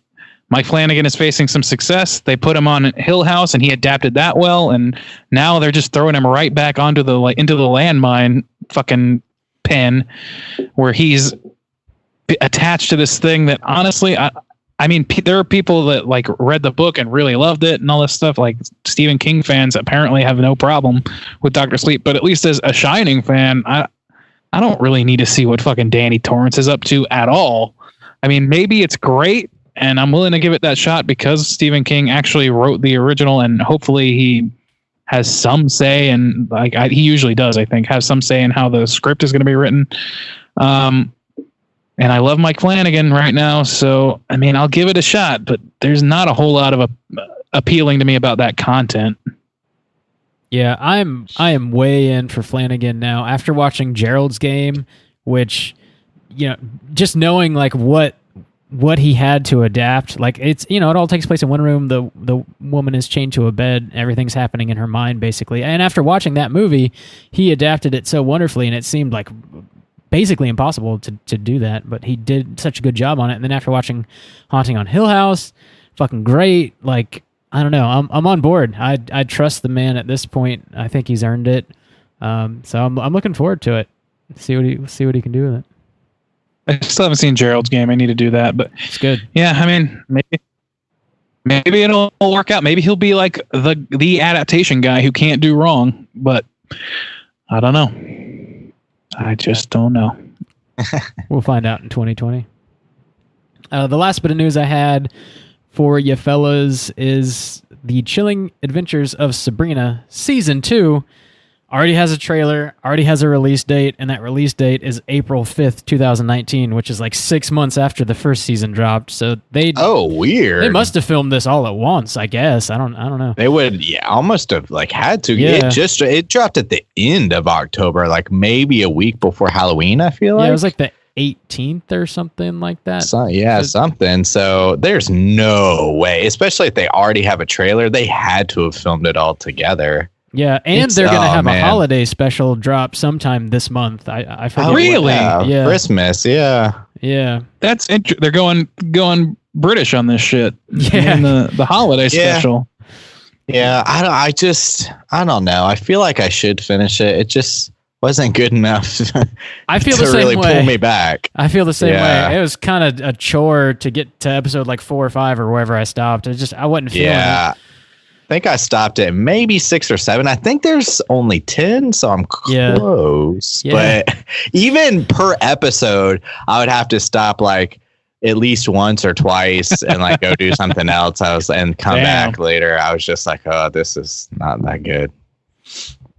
Mike Flanagan is facing some success. They put him on Hill House, and he adapted that well. And now they're just throwing him right back onto into the landmine fucking pen, where he's attached to this thing that honestly, I mean, there are people that like read the book and really loved it and all this stuff. Like Stephen King fans apparently have no problem with Dr. Sleep, but at least as a Shining fan, I don't really need to see what fucking Danny Torrance is up to at all. I mean, maybe it's great, and I'm willing to give it that shot because Stephen King actually wrote the original, and hopefully he has some say, and like he usually does, I think, have some say in how the script is going to be written. And I love Mike Flanagan right now, so I mean, I'll give it a shot. But there's not a whole lot of appealing to me about that content. Yeah, I am way in for Flanagan now after watching Gerald's Game, which, you know, just knowing like what what he had to adapt. Like, it's, it all takes place in one room. The woman is chained to a bed. Everything's happening in her mind, basically. And after watching that movie, he adapted it so wonderfully, and it seemed like basically impossible to do that, but he did such a good job on it. And then after watching Haunting on Hill House, fucking great. Like, I don't know. I'm on board. I trust the man at this point. I think he's earned it. So I'm looking forward to it. See what he can do with it. I still haven't seen Gerald's Game. I need to do that, but It's good. yeah, I mean, maybe it'll work out. Maybe he'll be like the adaptation guy who can't do wrong, but I don't know. I just don't know. We'll find out in 2020. The last bit of news I had for you fellas is the Chilling Adventures of Sabrina Season 2 already has a trailer, already has a release date, and that release date is April 5th, 2019, which is like 6 months after the first season dropped. So weird. They must have filmed this all at once, I guess. I don't know. They would, almost have like had to. Yeah. It dropped at the end of October, like maybe a week before Halloween, I feel like. Yeah, it was like the 18th or something like that. Something. So there's no way, especially if they already have a trailer, they had to have filmed it all together. Yeah, and they're going to have a holiday special drop sometime this month. I forget. Oh, really? Yeah. Christmas, yeah. Yeah. That's they're going British on this shit. Yeah. In the holiday special. Yeah, I don't know. I feel like I should finish it. It just wasn't good enough I feel to the same really way. pull me back. I feel the same Yeah. way. It was kind of a chore to get to episode like 4 or 5 or wherever I stopped. I wasn't feeling it. I think I stopped at maybe 6 or 7. I think there's only 10, so I'm close. Yeah. But even per episode, I would have to stop like at least once or twice and like go do something else. And come back later. I was just like, oh, this is not that good.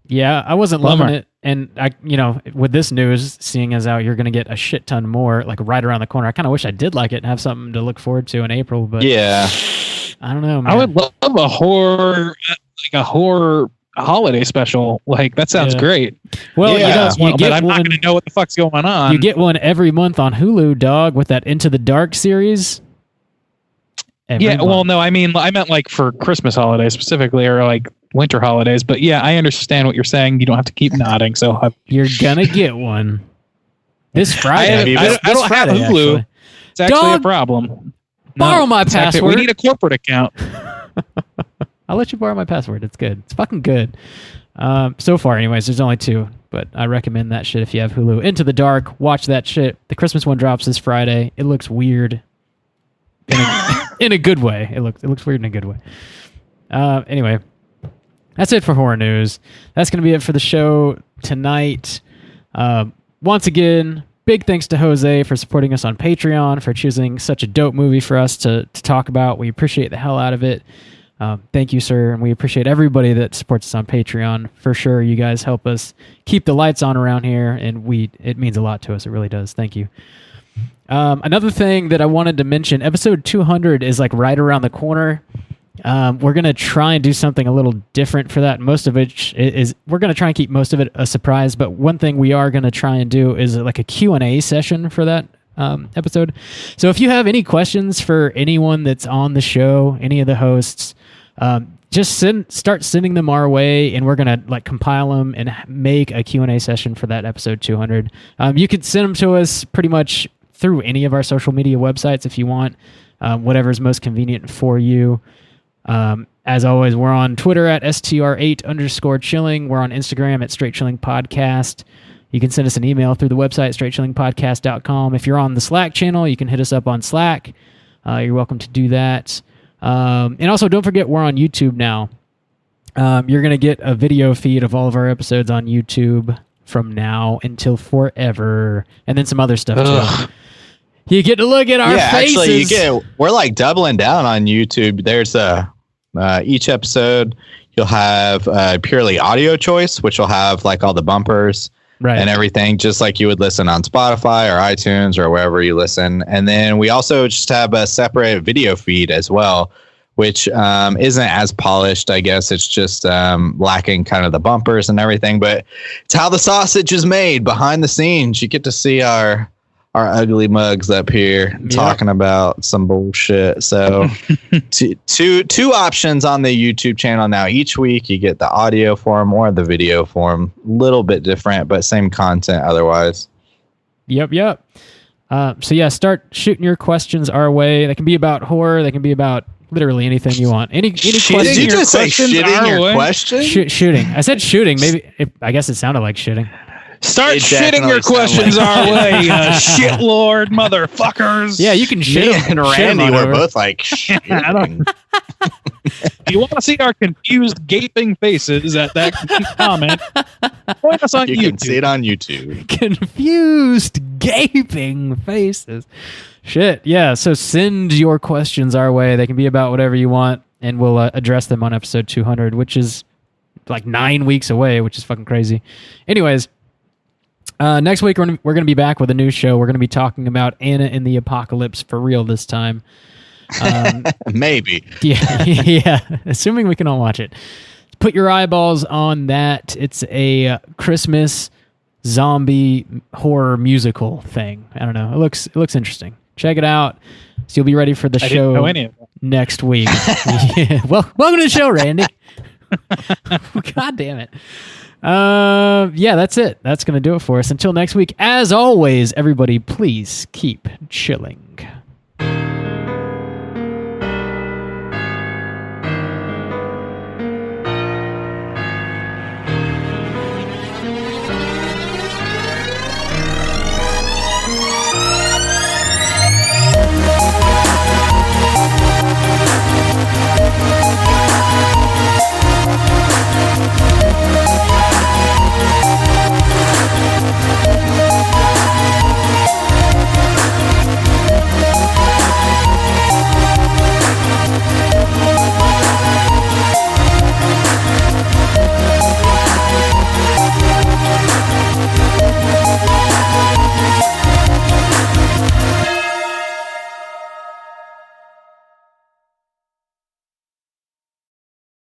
Yeah, I wasn't loving it. And with this news, seeing as how you're going to get a shit ton more like right around the corner, I kind of wish I did like it and have something to look forward to in April. But yeah. I don't know, man. I would love a horror holiday special. Like, that sounds great. Well, you get I'm not going to know what the fuck's going on. You get one every month on Hulu, dog, with that Into the Dark series. Well, no, I meant like for Christmas holidays specifically, or like winter holidays. But yeah, I understand what you're saying. You don't have to keep nodding. So you're gonna get one this Friday. I don't have Hulu. Actually. It's actually a problem. Borrow my password. We need a corporate account. I'll let you borrow my password. It's good. It's fucking good. So far, anyways, there's only 2, but I recommend that shit if you have Hulu. Into the Dark, watch that shit. The Christmas one drops this Friday. It looks weird in a good way. It looks weird in a good way. Anyway, that's it for horror news. That's going to be it for the show tonight. Once again, big thanks to Jose for supporting us on Patreon, for choosing such a dope movie for us to talk about. We appreciate the hell out of it. Thank you, sir. And we appreciate everybody that supports us on Patreon. For sure, you guys help us keep the lights on around here, and it means a lot to us. It really does. Thank you. Another thing that I wanted to mention, episode 200 is like right around the corner. We're going to try and do something a little different for that. Most of it is we're going to try and keep most of it a surprise, but one thing we are going to try and do is like a Q&A session for that episode. So if you have any questions for anyone that's on the show, any of the hosts, just start sending them our way, and we're going to like compile them and make a Q&A session for that episode 200. You could send them to us pretty much through any of our social media websites if you want, whatever's most convenient for you. As always, we're on Twitter at str8_chilling. We're on Instagram at Straight Chilling Podcast. You can send us an email through the website, straightchillingpodcast.com. If you're on the Slack channel, you can hit us up on Slack. You're welcome to do that. And also, don't forget, we're on YouTube now. You're going to get a video feed of all of our episodes on YouTube from now until forever. And then some other stuff, too. You get to look at our faces. Actually, we're like doubling down on YouTube. There's each episode, you'll have purely audio choice, which will have like all the bumpers. Right. And everything, just like you would listen on Spotify or iTunes or wherever you listen. And then we also just have a separate video feed as well, which isn't as polished, I guess. It's just lacking kind of the bumpers and everything. But it's how the sausage is made behind the scenes. You get to see our our ugly mugs up here talking about some bullshit. So two options on the YouTube channel now. Each week you get the audio form or the video form. Little bit different, but same content otherwise. Yep. So yeah, start shooting your questions our way. They can be about horror. They can be about literally anything you want. Any question. Did you just say shitting your question? Shooting. I said shooting. Maybe I guess it sounded like shitting. Start It shitting your definitely questions sounded our way, shit lord motherfuckers. Yeah, you can shit. Me 'em- and shit 'em Randy on were over. both like, shitting. If you want to see our confused, gaping faces at that comment, join us on You YouTube. can see it on YouTube. Confused, gaping faces. Shit. Yeah. So send your questions our way. They can be about whatever you want, and we'll address them on episode 200, which is like 9 weeks away, which is fucking crazy. Anyways. Next week, we're going to be back with a new show. We're going to be talking about Anna and the Apocalypse for real this time. Maybe. Yeah. Assuming we can all watch it. Put your eyeballs on that. It's a Christmas zombie horror musical thing. I don't know. It looks interesting. Check it out. So you'll be ready for the I show didn't know any of that. next week. Yeah. Well, welcome to the show, Randy. God damn it. Yeah, that's it. That's going to do it for us. Until next week, as always, everybody, please keep chilling.